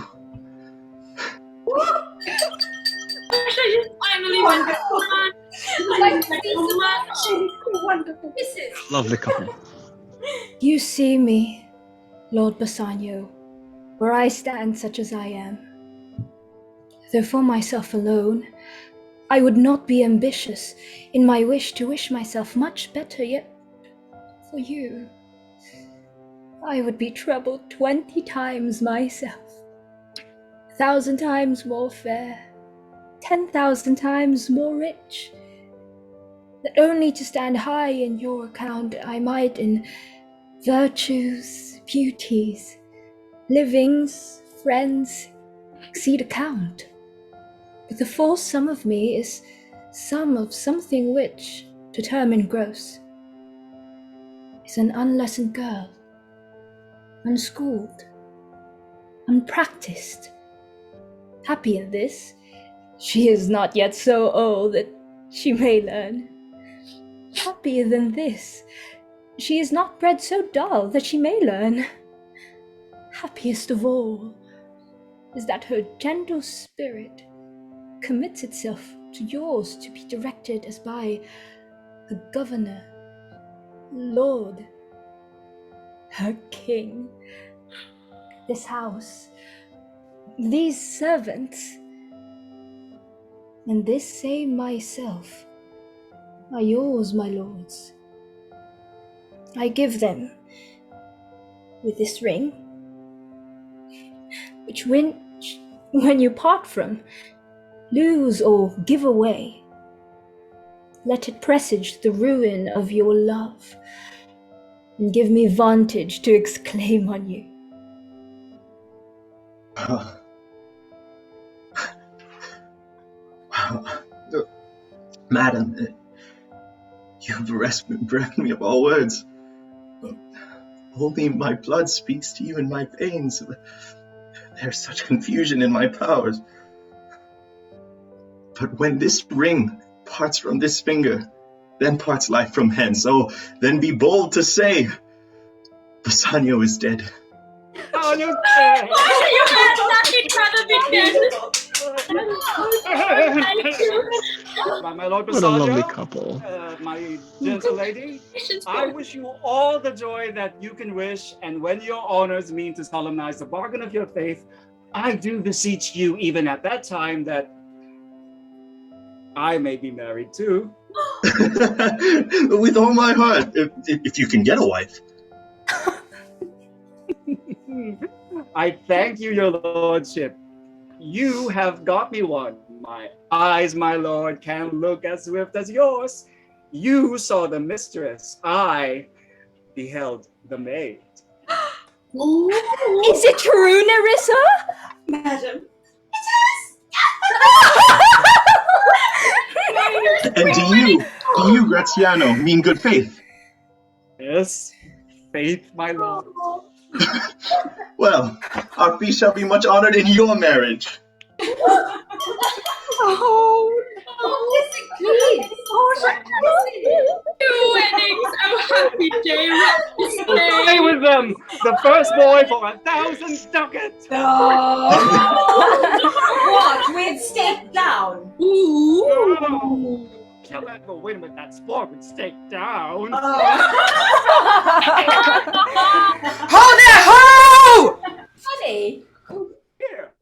Finally, wonderful. Thank you so much. Lovely couple. You see me, Lord Bassanio, where I stand such as I am. Though for myself alone, I would not be ambitious in my wish to wish myself much better, yet for you, I would be troubled 20 times myself, 1,000 times more fair, 10,000 times more rich, that only to stand high in your account I might in virtues, beauties, livings, friends, exceed account. But the full sum of me is sum of something which, to term in gross, is an unlessoned girl, unschooled, unpracticed. Happy in this, she is not yet so old that she may learn. Happier than this, she is not bred so dull that she may learn. Happiest of all is that her gentle spirit commits itself to yours to be directed as by a governor, lord, her king. This house, these servants, and this same myself are yours, my lords. I give them with this ring, which when you part from, lose or give away, let it presage the ruin of your love, and give me vantage to exclaim on you. Madam, you've bereft me of all words. Only my blood speaks to you in my veins. There's such confusion in my powers. But when this ring parts from this finger, then parts life from hence. Oh, then be bold to say, Bassanio is dead. Oh, you said. You had nothing rather be dead. My Lord What a lovely Bassanio, couple. my gentle lady, I wish you all the joy that you can wish, and when your honors mean to solemnize the bargain of your faith, I do beseech you, even at that time, that I may be married too. With all my heart, if you can get a wife. I thank you, your lordship. You have got me one. My eyes, my lord, can look as swift as yours. You saw the mistress. I beheld the maid. Is it true, Nerissa? Madam, And do you, Graziano, mean good faith? Yes, faith, my lord. Well, our fee shall be much honored in your marriage. Two weddings, oh happy day, Stay with them. The first boy for 1,000 ducats. what? With stake down? Ooh. Can't let go win with that sport with stake down. Ho there, ho! Funny. Here.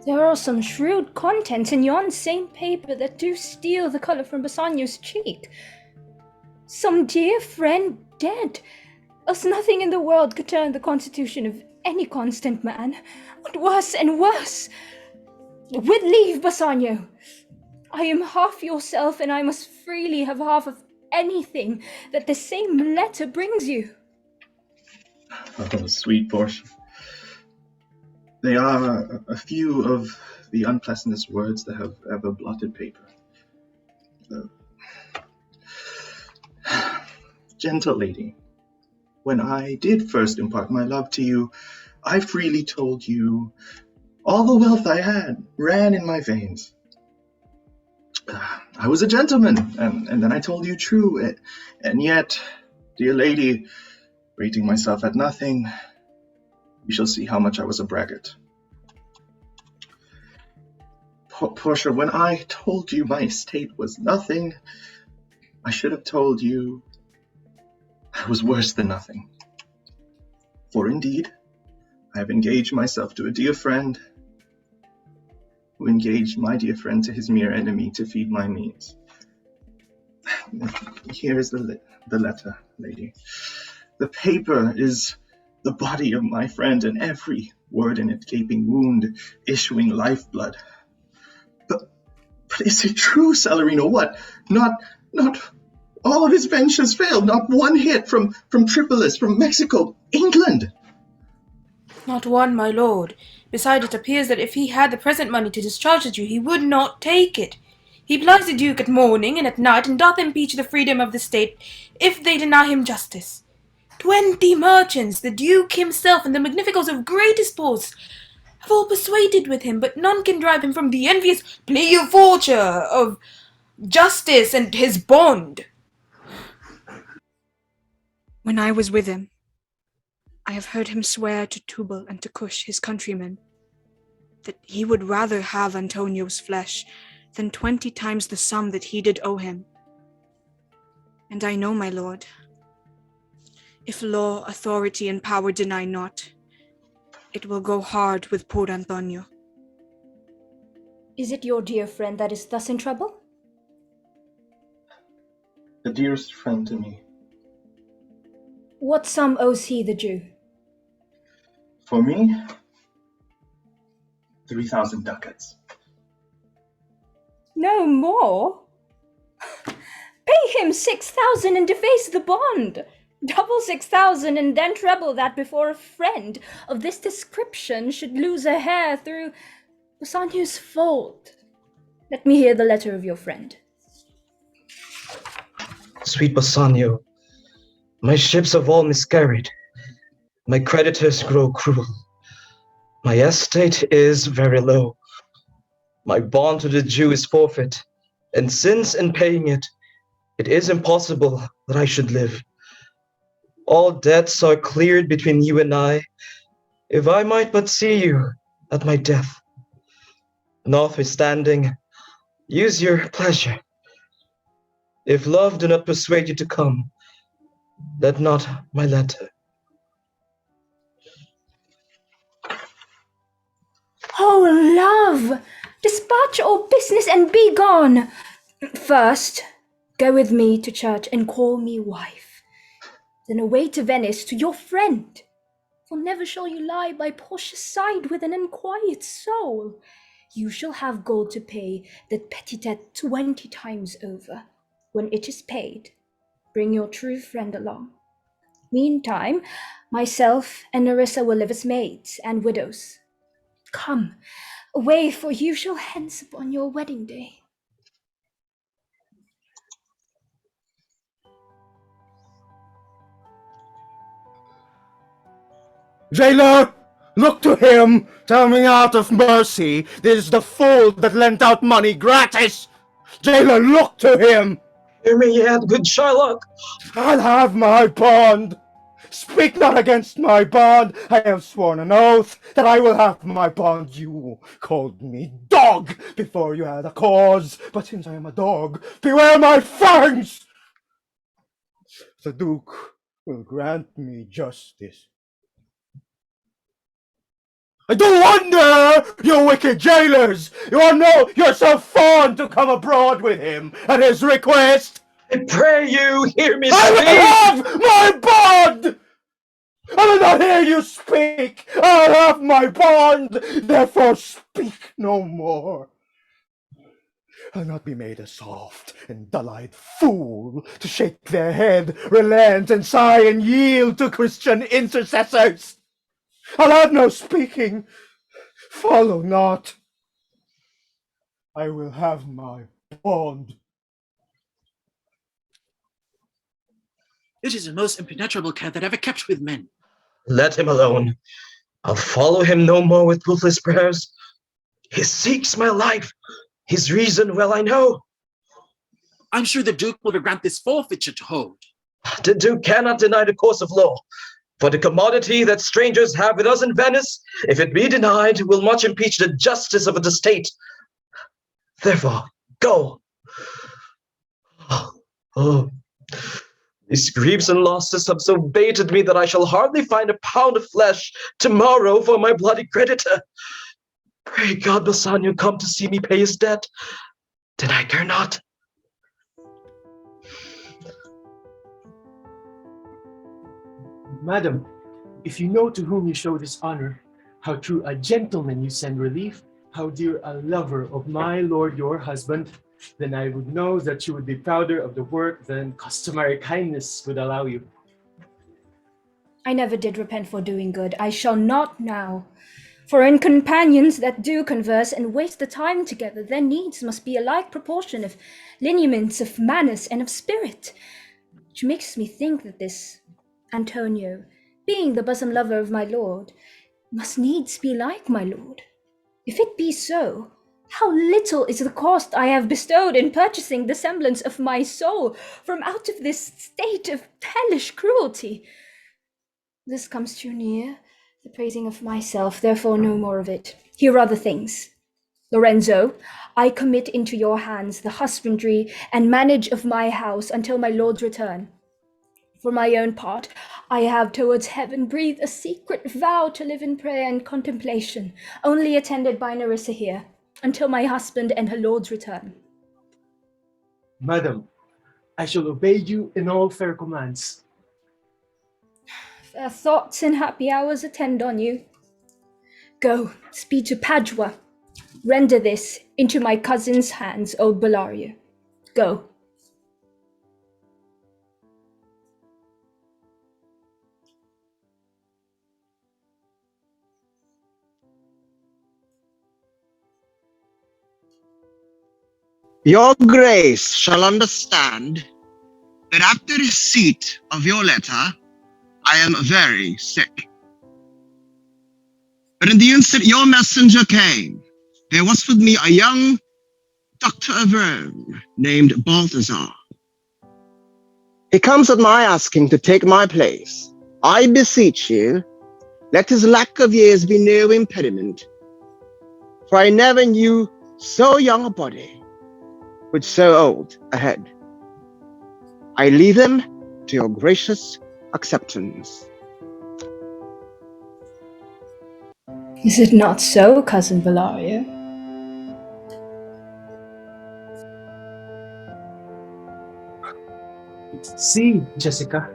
There are some shrewd contents in yon same paper that do steal the colour from Bassanio's cheek. Some dear friend dead, else nothing in the world could turn the constitution of any constant man. But worse and worse. With leave, Bassanio, I am half yourself, and I must freely have half of anything that the same letter brings you. Oh, sweet Portia. They are a few of the unpleasantest words that have ever blotted paper. Gentle lady, when I did first impart my love to you, I freely told you all the wealth I had ran in my veins. I was a gentleman, and then I told you true, and yet, dear lady, rating myself at nothing, you shall see how much I was a braggart. Portia, when I told you my estate was nothing, I should have told you was worse than nothing. For indeed, I have engaged myself to a dear friend, who engaged my dear friend to his mere enemy to feed my means. Here is the letter, lady. The paper is the body of my friend, and every word in it gaping wound, issuing lifeblood. But is it true, Celerino? What? Not all of his ventures failed. Not one hit from Tripolis, from Mexico, England. Not one, my lord. Besides, it appears that if he had the present money to discharge the Jew, he would not take it. He plies the Duke at morning and at night, and doth impeach the freedom of the state, if they deny him justice. 20 merchants, the Duke himself, and the magnificos of greatest force, have all persuaded with him, but none can drive him from the envious pleiofortia of justice and his bond. When I was with him, I have heard him swear to Tubal and to Cush, his countrymen, that he would rather have Antonio's flesh than 20 times the sum that he did owe him. And I know, my lord, if law, authority, and power deny not, it will go hard with poor Antonio. Is it your dear friend that is thus in trouble? The dearest friend to me. What sum owes he the Jew? For me, 3,000 ducats. No more? Pay him 6,000 and deface the bond. Double 6,000 and then treble that before a friend of this description should lose a hair through Bassanio's fault. Let me hear the letter of your friend. Sweet Bassanio, my ships have all miscarried. My creditors grow cruel. My estate is very low. My bond to the Jew is forfeit, and since in paying it, it is impossible that I should live. All debts are cleared between you and I, if I might but see you at my death. Notwithstanding, use your pleasure. If love do not persuade you to come, let not my letter. Oh, love! Dispatch all business and be gone. First, go with me to church and call me wife. Then away to Venice to your friend. For never shall you lie by Portia's side with an unquiet soul. You shall have gold to pay that petty debt 20 times over. When it is paid, bring your true friend along. Meantime, myself and Nerissa will live as maids and widows. Come, away, for you shall hence upon your wedding day. Jailer, look to him! Tell me out of mercy, this is the fool that lent out money gratis! Jailer, look to him! Hear me yet, good Shylock! I'll have my bond! Speak not against my bond! I have sworn an oath that I will have my bond. You called me dog before you had a cause, but since I am a dog, beware my fangs! The Duke will grant me justice. I don't wonder, you wicked jailers! You all know you're so fond to come abroad with him at his request! I pray you, hear me speak! I will have my bond! I will not hear you speak! I'll have my bond! Therefore speak no more! I'll not be made a soft and dull-eyed fool to shake their head, relent, and sigh and yield to Christian intercessors! I'll have no speaking. Follow not. I will have my bond. It is the most impenetrable cat that ever kept with men. Let him alone. I'll follow him no more with ruthless prayers. He seeks my life. His reason well I know. I'm sure the Duke will grant this forfeiture to hold. The Duke cannot deny the course of law. For the commodity that strangers have with us in Venice, if it be denied, will much impeach the justice of the state. Therefore, go. Oh, These griefs and losses have so baited me that I shall hardly find a pound of flesh tomorrow for my bloody creditor. Pray God Bassanio come to see me pay his debt. Did I dare not? Madam, if you know to whom you show this honor, how true a gentleman you send relief, how dear a lover of my lord your husband, then I would know that you would be prouder of the work than customary kindness would allow you. I never did repent for doing good. I shall not now. For in companions that do converse and waste the time together, their needs must be a like proportion of lineaments of manners and of spirit. Which makes me think that this Antonio, being the bosom lover of my lord, must needs be like my lord. If it be so, how little is the cost I have bestowed in purchasing the semblance of my soul from out of this state of hellish cruelty. This comes too near the praising of myself, therefore no more of it. Here are the things. Lorenzo, I commit into your hands the husbandry and manage of my house until my lord's return. For my own part, I have towards heaven breathed a secret vow to live in prayer and contemplation, only attended by Nerissa here, until my husband and her lord's return. Madam, I shall obey you in all fair commands. Fair thoughts and happy hours attend on you. Go, speed to Padua. Render this into my cousin's hands, old Bellario. Go. Your grace shall understand that at the receipt of your letter, I am very sick. But in the instant your messenger came, there was with me a young doctor of Rome named Balthazar. He comes at my asking to take my place. I beseech you, let his lack of years be no impediment, for I never knew so young a body with so old a head. I leave him to your gracious acceptance. Is it not so, cousin Bellario? See, Jessica,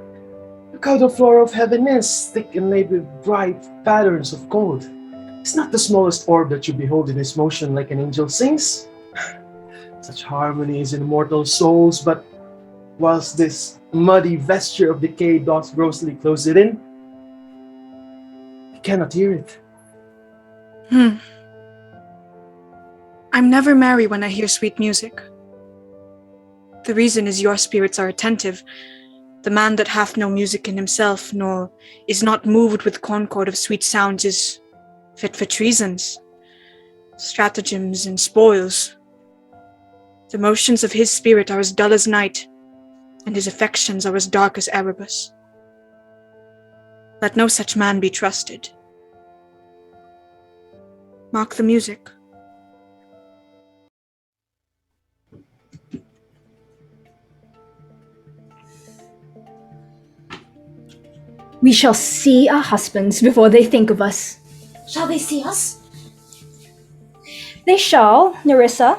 look how the floor of heaven is, thick and laid with bright patterns of gold. It's not the smallest orb that you behold in its motion like an angel sings. Such harmonies in mortal souls, but whilst this muddy vesture of decay doth grossly close it in, you cannot hear it. I'm never merry when I hear sweet music. The reason is your spirits are attentive. The man that hath no music in himself, nor is not moved with concord of sweet sounds, is fit for treasons, stratagems, and spoils. The motions of his spirit are as dull as night, and his affections are as dark as Erebus. Let no such man be trusted. Mark the music. We shall see our husbands before they think of us. Shall they see us? They shall, Nerissa,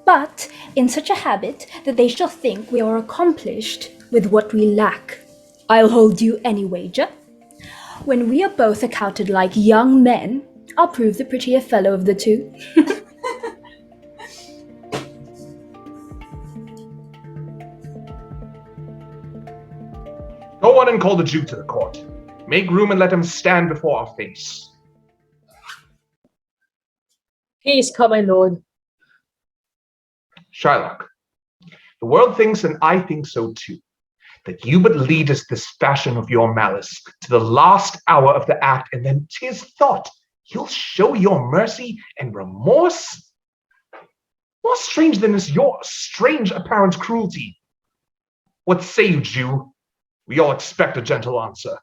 but in such a habit that they shall think we are accomplished with what we lack. I'll hold you any wager. When we are both accounted like young men, I'll prove the prettier fellow of the two. Go on and call the Jew to the court. Make room and let him stand before our face. Peace come, my lord. Shylock, the world thinks, and I think so too, that you but lead us this fashion of your malice to the last hour of the act, and then 'tis thought you'll show your mercy and remorse? More strange than is your strange apparent cruelty. What say you, Jew? We all expect a gentle answer.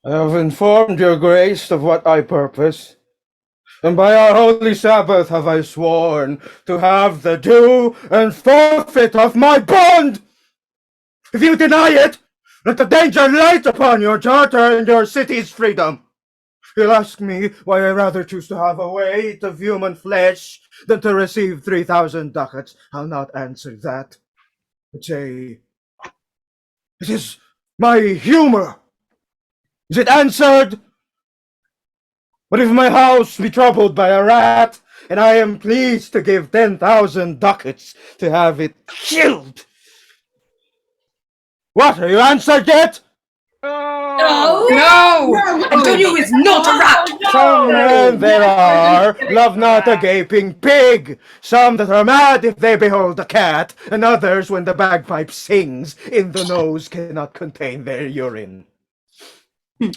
I have informed your grace of what I purpose. And by our holy Sabbath have I sworn to have the due and forfeit of my bond. If you deny it, let the danger light upon your charter and your city's freedom. You'll ask me why I rather choose to have a weight of human flesh than to receive 3,000 ducats. I'll not answer that, but say, it is my humor. Is it answered? What if my house be troubled by a rat, and I am pleased to give 10,000 ducats to have it killed? What, are you answered yet? No! Antonio is not a rat! Some men there are, love not a gaping pig. Some that are mad if they behold a cat, and others when the bagpipe sings, in the nose cannot contain their urine.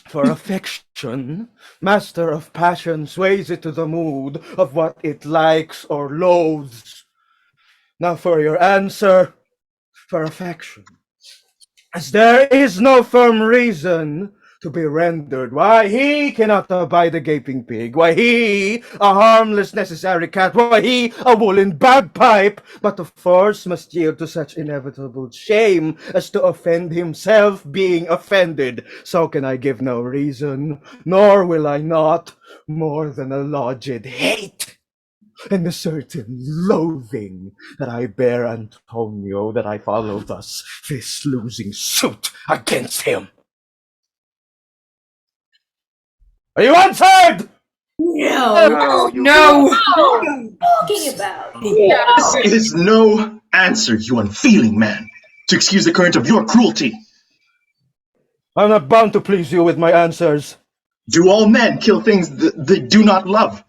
For affection, master of passion, sways it to the mood of what it likes or loathes. Now for your answer, for affection. As there is no firm reason to be rendered why he cannot abide a gaping pig, why he, a harmless necessary cat, why he, a woolen bagpipe, but of force must yield to such inevitable shame as to offend himself being offended, so can I give no reason, nor will I not, more than a lodged hate and a certain loathing that I bear Antonio, that I follow thus this losing suit against him. Are you answered? No. No. What are you talking about? This is no answer, you unfeeling man, to excuse the current of your cruelty. I'm not bound to please you with my answers. Do all men kill things they do not love?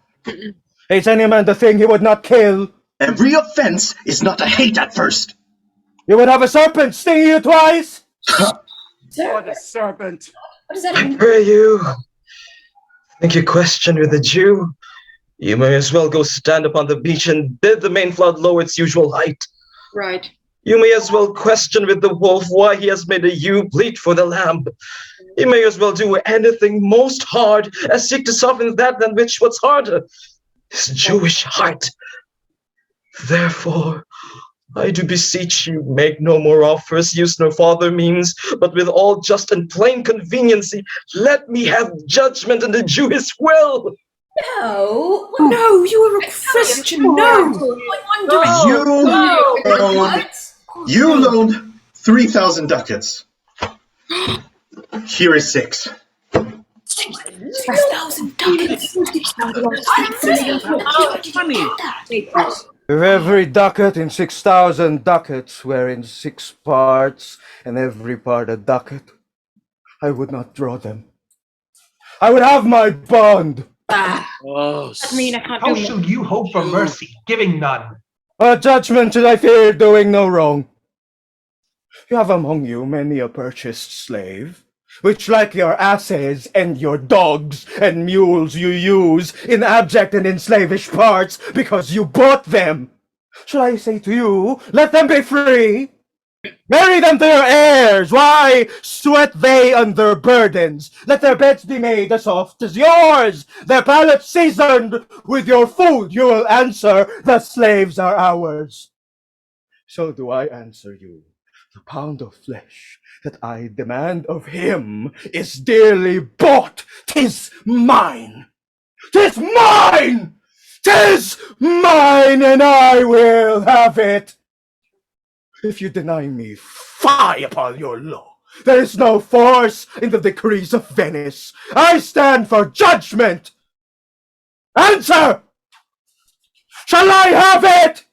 Hates any man the thing he would not kill? Every offense is not a hate at first. You would have a serpent sting you twice? What a serpent! What does that I mean? pray you. Think you question with the Jew? You may as well go stand upon the beach and bid the main flood lower its usual height. Right. You may as well question with the wolf why he has made a ewe bleat for the lamb. You may as well do anything most hard as seek to soften that than which what's harder, his Jewish heart. Therefore, I do beseech you, make no more offers, use no farther means, but with all just and plain conveniency, let me have judgment in the Jewish will. No. No, you are a Christian. No. You loaned 3,000 ducats. Here is 6. 6,000 ducats. If every ducat in 6,000 ducats were in 6 parts, and every part a ducat, I would not draw them. I would have my bond. How shall you hope for mercy, giving none? A judgment should I fear doing no wrong. You have among you many a purchased slave, which like your asses and your dogs and mules you use in abject and in slavish parts because you bought them. Shall I say to you, let them be free? Marry them to your heirs. Why sweat they under burdens? Let their beds be made as soft as yours, their palates seasoned with your food. You will answer, the slaves are ours. So do I answer you. The pound of flesh that I demand of him is dearly bought. 'Tis mine. 'Tis mine. 'Tis mine, and I will have it. If you deny me, fie upon your law. There is no force in the decrees of Venice. I stand for judgment. Answer! Shall I have it?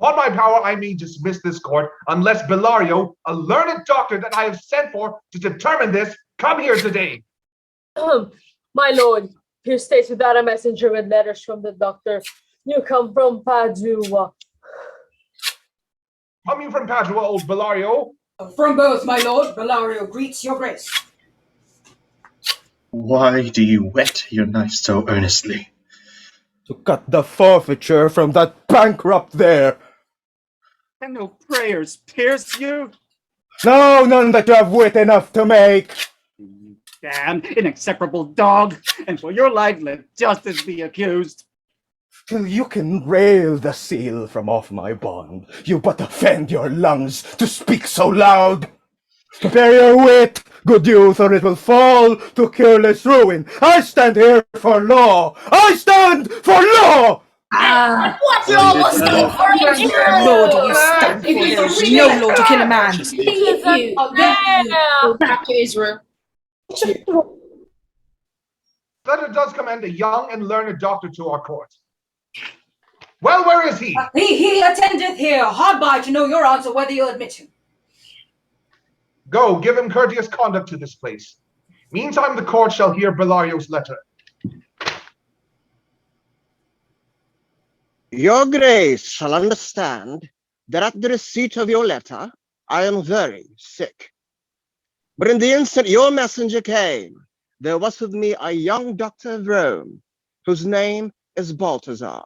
On my power, I mean dismiss this court, unless Bellario, a learned doctor that I have sent for to determine this, come here today. My lord, here states without a messenger with letters from the doctor. You come from Padua. Come you from Padua, old Bellario? From both, my lord. Bellario greets your grace. Why do you whet your knife so earnestly? To cut the forfeiture from that bankrupt there. Can no prayers pierce you? No, none that you have wit enough to make. You damned, inexecrable dog! And for your life, let justice be accused. Till you can rail the seal from off my bond, you but offend your lungs to speak so loud. Prepare your wit, good youth, or it will fall to careless ruin. I stand here for law. I stand for law! What law will stand for you? Law do you stand for? There is no law to kill a man. You, go back to Israel. Letter does commend a young and learned doctor to our court. Well, where is he? He attendeth here, hard by to know your answer whether you'll admit him. Go, give him courteous conduct to this place. Meantime, the court shall hear Bellario's letter. Your Grace shall understand that at the receipt of your letter, I am very sick. But in the instant your messenger came, there was with me a young doctor of Rome, whose name is Balthazar.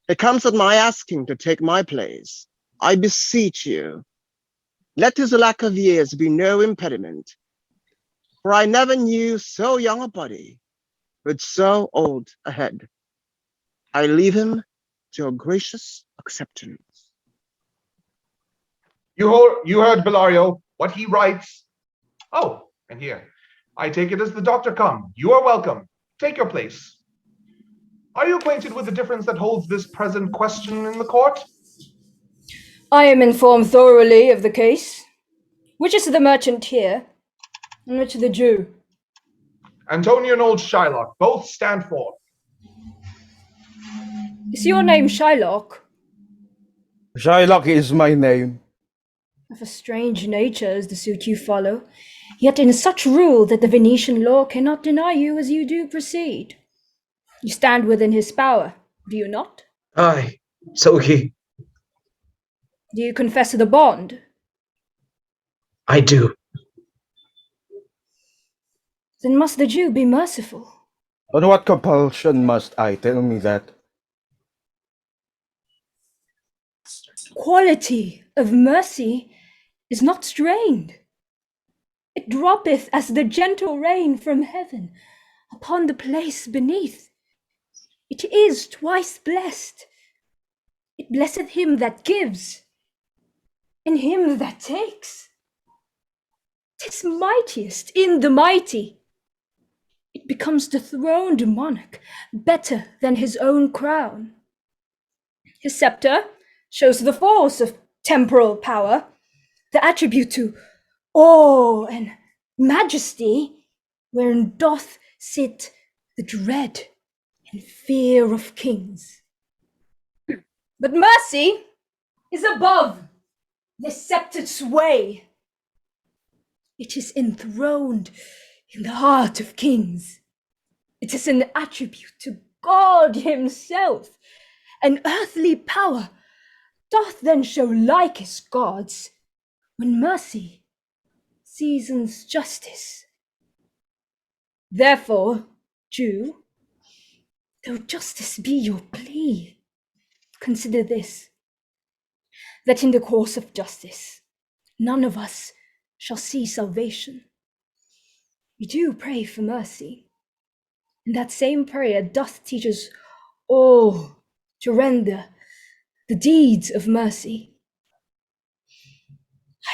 He comes at my asking to take my place. I beseech you, let his lack of years be no impediment, for I never knew so young a body with so old a head. I leave him to your gracious acceptance. You heard, Bellario, what he writes. Oh, and here. I take it as the doctor come. You are welcome. Take your place. Are you acquainted with the difference that holds this present question in the court? I am informed thoroughly of the case. Which is the merchant here, and which the Jew? Antonio and old Shylock both stand forth. Is your name Shylock? Shylock is my name. Of a strange nature is the suit you follow, yet in such rule that the Venetian law cannot deny you as you do proceed. You stand within his power, do you not? Aye, so he. Do you confess the bond? I do. Then must the Jew be merciful? On what compulsion must I? Tell me that. Quality of mercy is not strained. It droppeth as the gentle rain from heaven upon the place beneath. It is twice blessed. It blesseth him that gives, and him that takes. 'Tis mightiest in the mighty. It becomes the throned monarch better than his own crown. His scepter shows the force of temporal power, the attribute to awe and majesty, wherein doth sit the dread and fear of kings. But mercy is above this sceptred sway. It is enthroned in the heart of kings. It is an attribute to God himself. An earthly power doth then show like as gods, when mercy seasons justice. Therefore, Jew, though justice be your plea, consider this, that in the course of justice, none of us shall see salvation. We do pray for mercy, and that same prayer doth teach us all to render the deeds of mercy.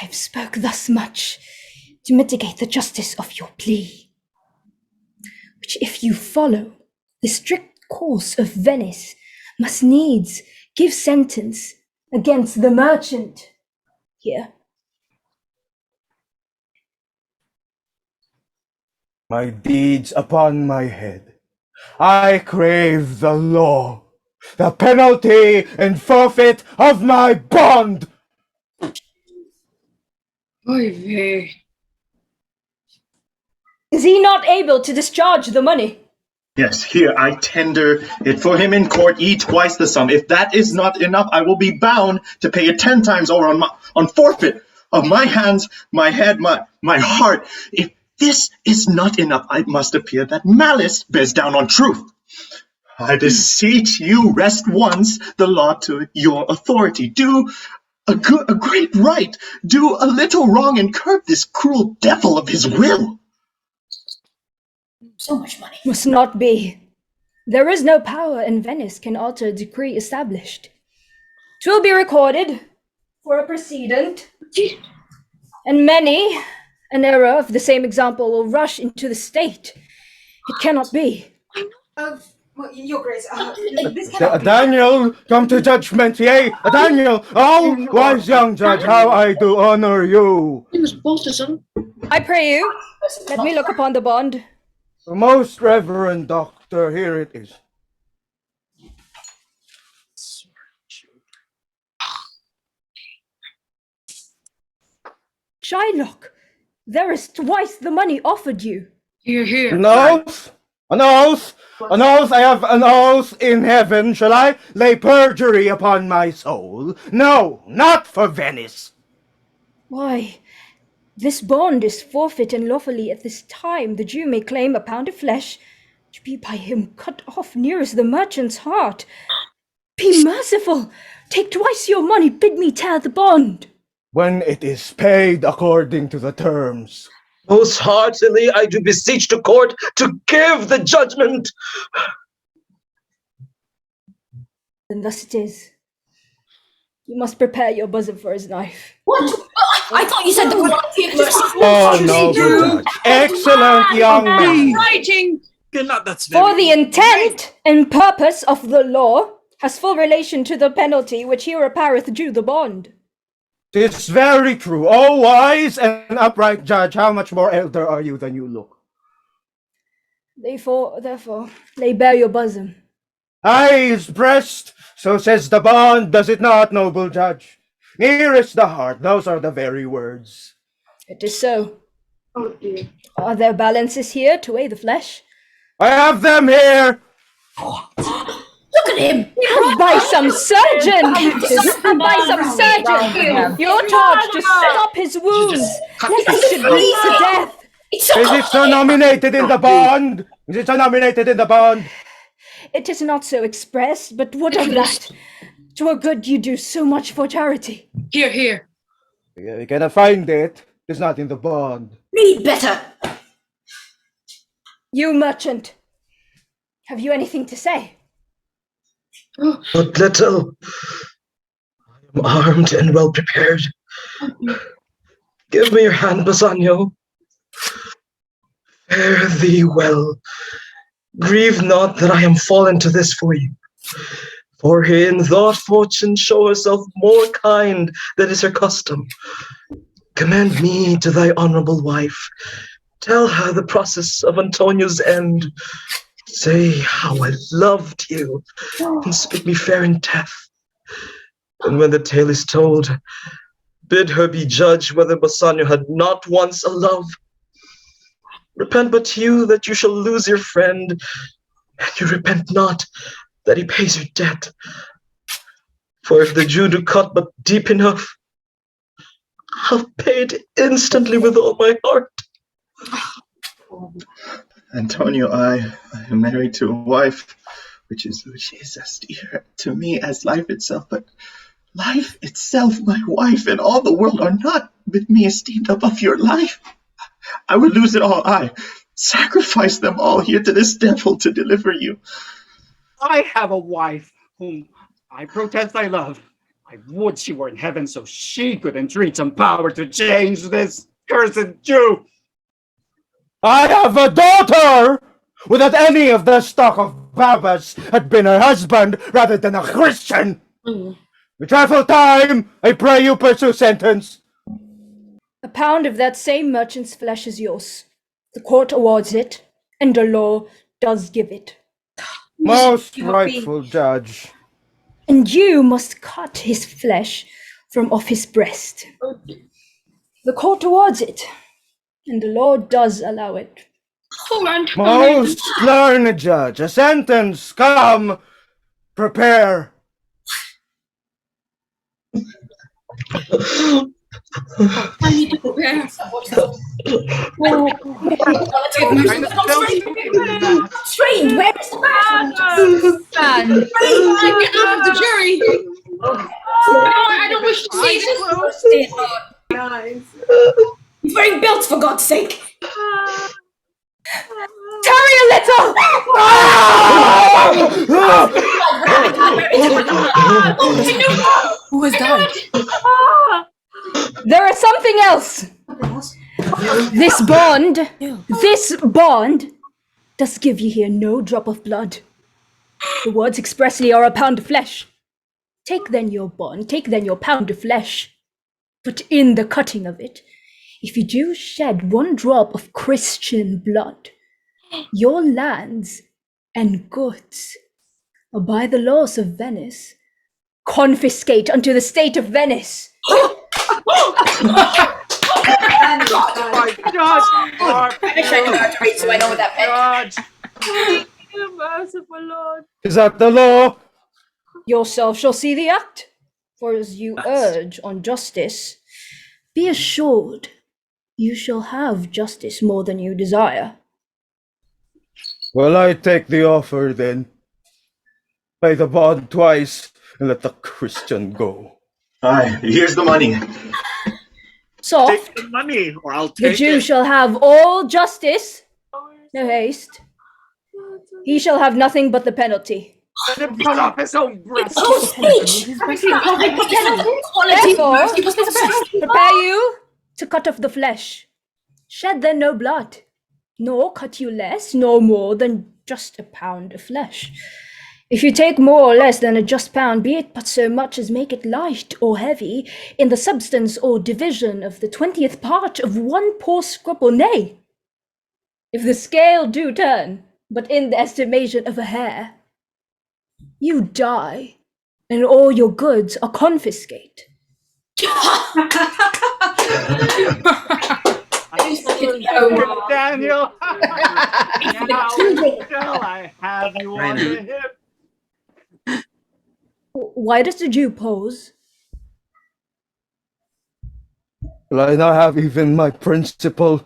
I have spoke thus much to mitigate the justice of your plea, which if you follow the strict course of Venice, must needs give sentence against the merchant here. My deeds upon my head. I crave the law, the penalty and forfeit of my bond. Oy vey. Is he not able to discharge the money? Yes, here I tender it for him in court, twice the sum. If that is not enough, I will be bound to pay it 10 times over on forfeit of my hands, my head, my heart. If this is not enough, it must appear that malice bears down on truth. I beseech you, rest once the law to your authority. Do a great right. Do a little wrong and curb this cruel devil of his will. So much money. Must not be. There is no power in Venice can alter a decree established. 'Twill be recorded for a precedent, and many an error of the same example will rush into the state. It cannot be. Well, Your Grace, this cannot be. Daniel, come to judgment, yea! Daniel, oh, wise young judge, how I do honor you! I pray you, let me look upon the bond. Most reverend doctor, here it is. Shylock, there is twice the money offered you. Here. An oath? An oath? An oath? I have an oath in heaven. Shall I lay perjury upon my soul? No, not for Venice. Why, this bond is forfeit, and lawfully at this time the Jew may claim a pound of flesh to be by him cut off nearest the merchant's heart. Be merciful. Take twice your money. Bid me tear the bond. When it is paid according to the terms. Most heartily I do beseech the court to give the judgment. Then thus it is. You must prepare your bosom for his knife. What? I thought you said the quality of mercy. Oh, no, judge. Excellent young man. Writing. That's very For the intent and purpose of the law has full relation to the penalty which he repareth due the bond. 'Tis very true. Oh, wise and upright judge, how much more elder are you than you look? Therefore, lay bare your bosom. Aye, his breast, so says the bond, does it not, noble judge? Nearest the heart, those are the very words. It is so. Oh dear. Are there balances here to weigh the flesh? I have them here. Look at him. By some surgeon! By some surgeon! You're charged to stop his wounds, lest he should bleed to death. Is it so nominated in the bond? Is it so nominated in the bond? It is not so expressed, but what of that? 'Twere good you do so much for charity. Here. We cannot find it. It's not in the bond. Read better. You merchant, have you anything to say? But little. I am armed and well prepared. Give me your hand, Bassanio. Fare thee well. Grieve not that I am fallen to this for you. For in thought fortune show herself more kind than is her custom. Commend me to thy honorable wife. Tell her the process of Antonio's end. Say how I loved you, and speak me fair in death. And when the tale is told, bid her be judge whether Bassanio had not once a love. Repent but you that you shall lose your friend, and you repent not that he pays your debt. For if the Jew do cut but deep enough, I'll pay it instantly with all my heart. Antonio, I am married to a wife which is as dear to me as life itself, but life itself, my wife, and all the world are not with me esteemed above your life. I would lose it all. I sacrifice them all here to this devil to deliver you. I have a wife whom I protest I love. I would she were in heaven so she could entreat some power to change this cursed Jew. I have a daughter! Without any of the stock of Barabbas had been her husband rather than a Christian! We trifle time! I pray you pursue sentence! A pound of that same merchant's flesh is yours. The court awards it, and the law does give it. Most rightful judge. And you must cut his flesh from off his breast. The court awards it, and the law does allow it. Most learned judge, a sentence, come, prepare. I need to prepare. Strange, where is the bathroom? Man, I get out of the jury. I don't wish to see this. He's wearing belts, for God's sake! Tarry a little! Who has died? There is something else. This bond does give ye here no drop of blood. The words expressly are a pound of flesh. Take then your bond, take then your pound of flesh. But in the cutting of it, if you do shed one drop of Christian blood, your lands and goods are by the laws of Venice confiscate unto the state of Venice. My God! I wish I knew how to read so I know what that meant. Merciful Lord. Is that the law? Yourself shall see the act. For as you urge on justice, be assured you shall have justice more than you desire. Well, I take the offer then. Pay the bond twice and let the Christian go. Aye, here's the money. Soft, Take the money, or I'll the take Jew it. shall have all justice. No haste. He shall have nothing but the penalty. Let him cut off his own breast. Oh, speech! Therefore, prepare you to cut off the flesh. Shed then no blood, nor cut you less, nor more than just a pound of flesh. If you take more or less than a just pound, be it but so much as make it light or heavy, in the substance or division of the 20th part of one poor scruple, nay, if the scale do turn, but in the estimation of a hair, you die, and all your goods are confiscate. Daniel! Now shall I have you on the hip? Why does the Jew pose? Will I not have even my principal?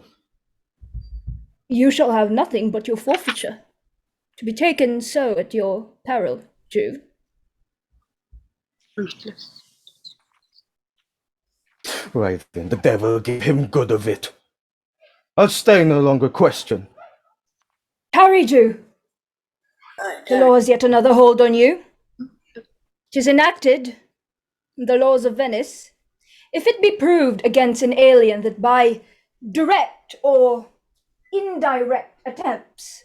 You shall have nothing but your forfeiture, to be taken so at your peril, Jew. Right then, the devil give him good of it. I'll stay no longer question. Tarry, Jew. The law has yet another hold on you. 'Tis enacted, the laws of Venice, if it be proved against an alien that by direct or indirect attempts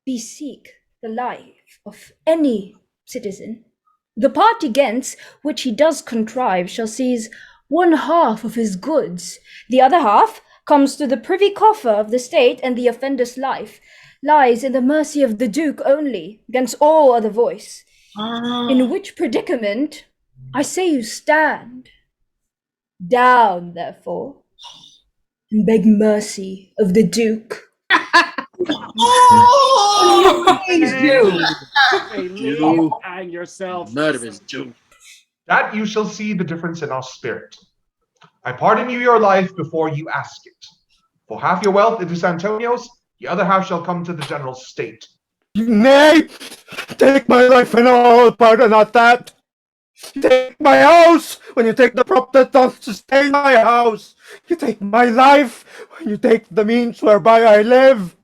beseek the life of any citizen, the party against which he does contrive shall seize one half of his goods. The other half comes to the privy coffer of the state, and the offender's life lies in the mercy of the Duke only, against all other voice. In which predicament I say you stand. Down, therefore, and beg mercy of the Duke. You hang yourself. Murderous Jew. That you shall see the difference in our spirit. I pardon you your life before you ask it. For half your wealth is Antonio's, the other half shall come to the general state. Nay! Take my life and all, pardon not that! Take my house when you take the prop that doth sustain my house! You take my life when you take the means whereby I live!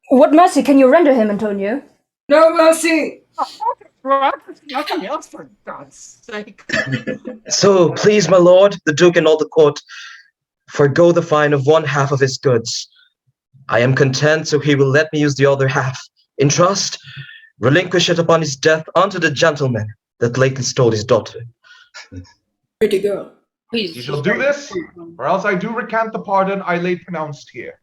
What mercy can you render him, Antonio? No mercy! Nothing else, for God's sake. So, please, my lord, the Duke and all the court, forgo the fine of one half of his goods. I am content, so he will let me use the other half. In trust, relinquish it upon his death unto the gentleman that lately stole his daughter. Pretty girl. You shall do this, or else I do recant the pardon I late pronounced here.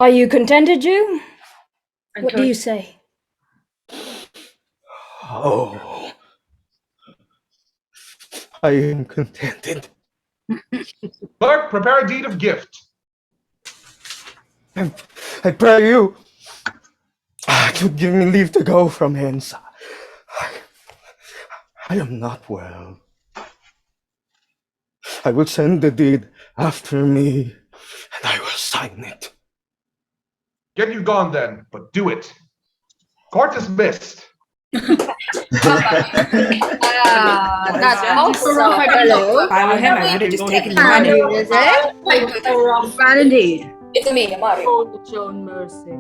Are you contented, Jew? What do you say? Oh, I am contented. Clerk, prepare a deed of gift. I pray you to give me leave to go from hence. I am not well. I will send the deed after me, and I will sign it. Get you gone then, but do it. Court dismissed. That's also hello. If I were him, I would have just taken the money. Indeed, is it? Bad indeed. It's me, Mario. Oh, its own mercy.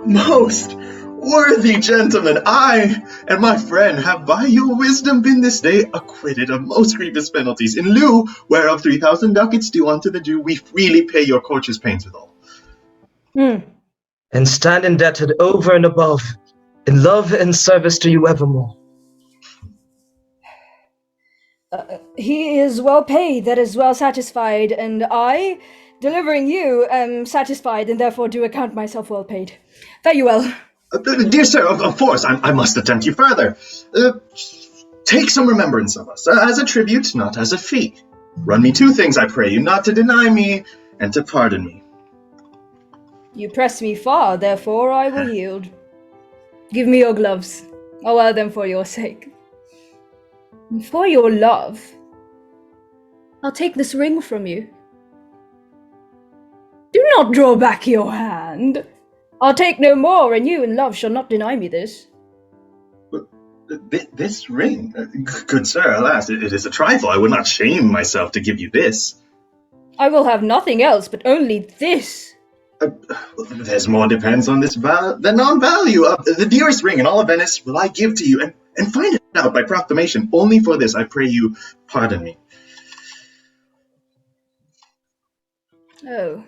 Most worthy gentlemen, I and my friend have by your wisdom been this day acquitted of most grievous penalties, in lieu whereof 3,000 ducats due unto the Jew, we freely pay your courteous pains withal. And stand indebted over and above, in love and service to you evermore. He is well paid, that is well satisfied, and I, delivering you, am satisfied, and therefore do account myself well paid. Fare you well. Dear sir, of course, I must attempt you further. Take some remembrance of us, as a tribute, not as a fee. Run me 2 things, I pray you, not to deny me, and to pardon me. You press me far, therefore I will yield. Give me your gloves. I'll wear them for your sake. And for your love, I'll take this ring from you. Do not draw back your hand. I'll take no more, and you in love shall not deny me this. This ring? Good sir, alas, it is a trifle. I would not shame myself to give you this. I will have nothing else, but only this. There's more depends on this than on value. The dearest ring in all of Venice will I give to you, and find it out by proclamation. Only for this, I pray you, pardon me. Oh,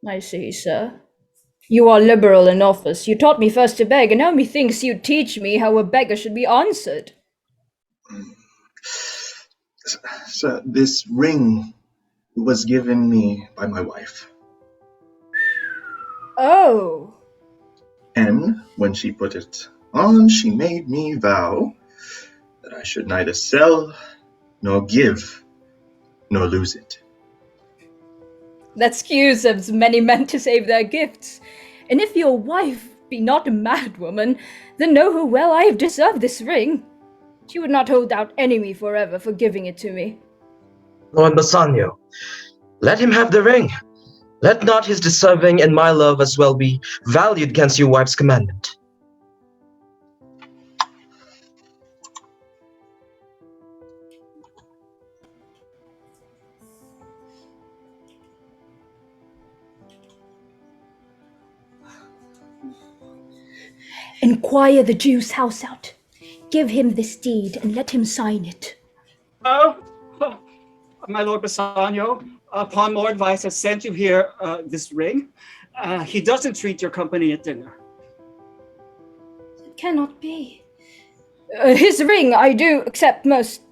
I see, sir. You are liberal in office. You taught me first to beg, and now methinks you teach me how a beggar should be answered. Sir, this ring was given me by my wife. Oh. And when she put it on, she made me vow that I should neither sell, nor give, nor lose it. That skews as many men to save their gifts. And if your wife be not a mad woman, then know her well I have deserved this ring. She would not hold out enemy forever for giving it to me. Lord Bassanio, let him have the ring. Let not his deserving and my love as well be valued against your wife's commandment. Enquire the Jew's house out. Give him this deed and let him sign it. Oh, my Lord Bassanio, upon more advice, has sent you here this ring. He doesn't treat your company at dinner. It cannot be. His ring I do accept most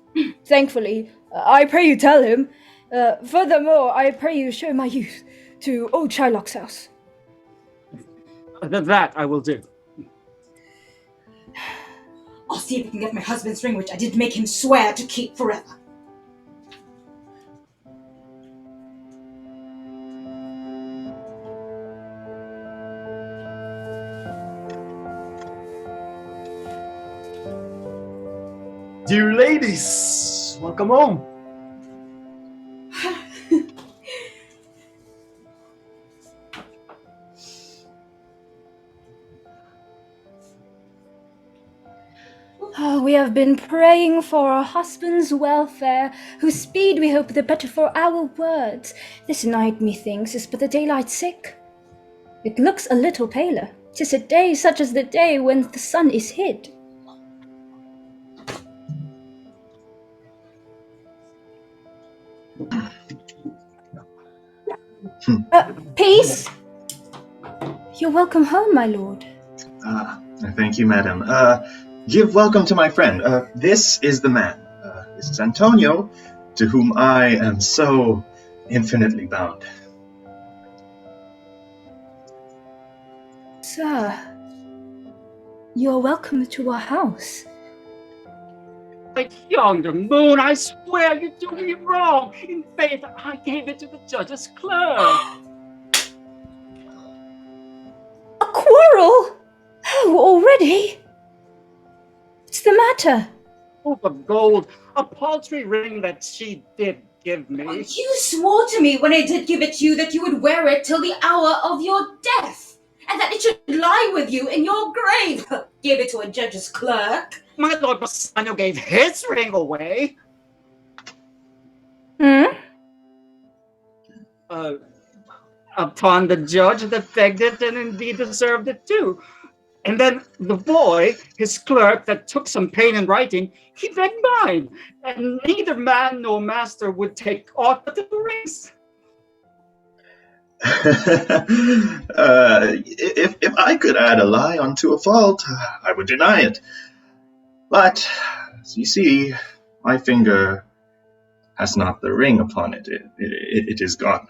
thankfully. I pray you tell him. Furthermore, I pray you show my youth to old Shylock's house. That I will do. I'll see if I can get my husband's ring, which I did make him swear to keep forever. Dear ladies, welcome home. We have been praying for our husband's welfare, whose speed we hope the better for our words. This night, methinks, is but the daylight sick. It looks a little paler. 'Tis a day such as the day when the sun is hid. Peace! You're welcome home, my lord. Thank you, madam. Give welcome to my friend. This is the man. This is Antonio, to whom I am so infinitely bound. Sir, You are welcome to our house. Right yonder, Moon, I swear you do me wrong. In faith, I gave it to the judge's clerk. A quarrel? Oh, already? What's the matter? Hoop of gold, a paltry ring that she did give me. You swore to me when I did give it to you that you would wear it till the hour of your death, and that it should lie with you in your grave. Gave it to a judge's clerk. My lord Bassanio gave his ring away. Upon the judge that begged it and indeed deserved it too. And then the boy, his clerk, that took some pain in writing, he begged mine, and neither man nor master would take aught but the rings. If I could add a lie onto a fault, I would deny it. But, as you see, my finger has not the ring upon it. It is gone.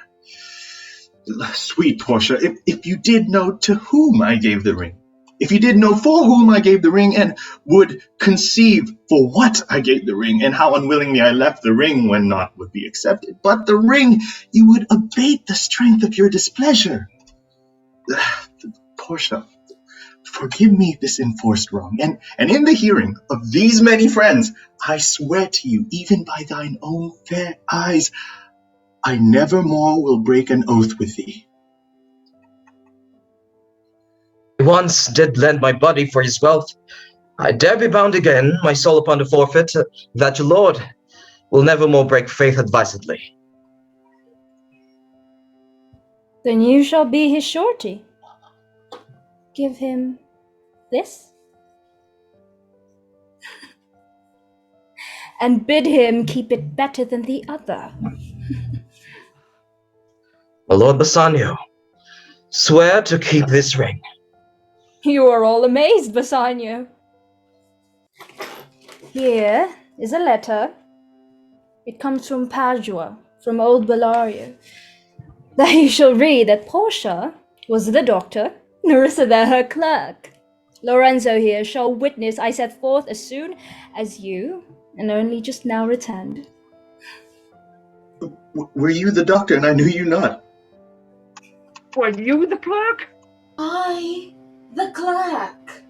Sweet Portia, if you did know to whom I gave the ring, if you did know for whom I gave the ring, and would conceive for what I gave the ring, and how unwillingly I left the ring when naught would be accepted, but the ring, you would abate the strength of your displeasure. Portia, forgive me this enforced wrong, and in the hearing of these many friends, I swear to you, even by thine own fair eyes, I never more will break an oath with thee. I once did lend my body for his wealth. I dare be bound again, my soul upon the forfeit, that your lord will never more break faith advisedly. Then you shall be his shorty. Give him this? And bid him keep it better than the other. My lord Bassanio, swear to keep this ring. You are all amazed, Bassanio. Here is a letter. It comes from Padua, from old Bellario. There you shall read that Portia was the doctor, Nerissa there her clerk. Lorenzo here shall witness I set forth as soon as you, and only just now returned. Were you the doctor and I knew you not? Were you the clerk? I, the clerk.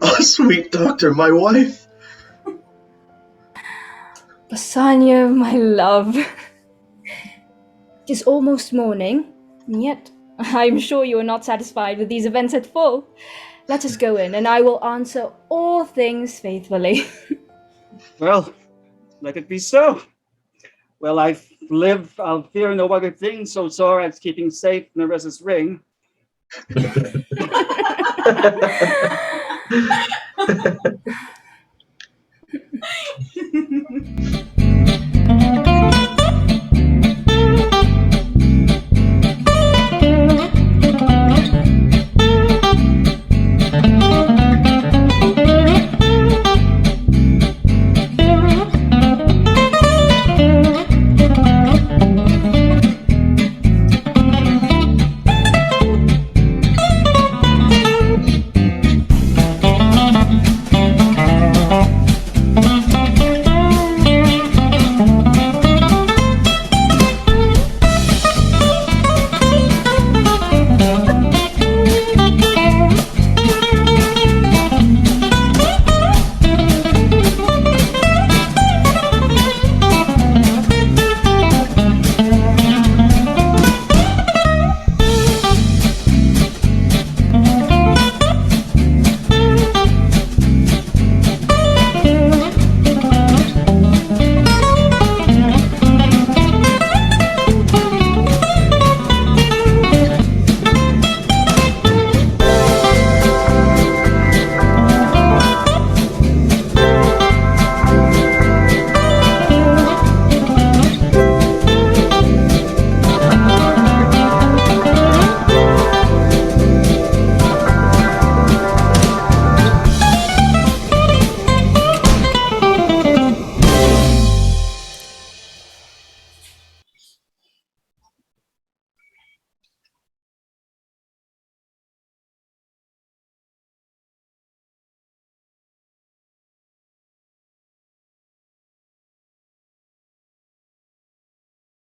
Oh, sweet doctor, my wife. Bassanio, my love. It is almost morning, and yet I am sure you are not satisfied with these events at full. Let us go in, and I will answer all things faithfully. Well, let it be so. Well, I'll fear no other thing so sore as keeping safe Nerissa's ring.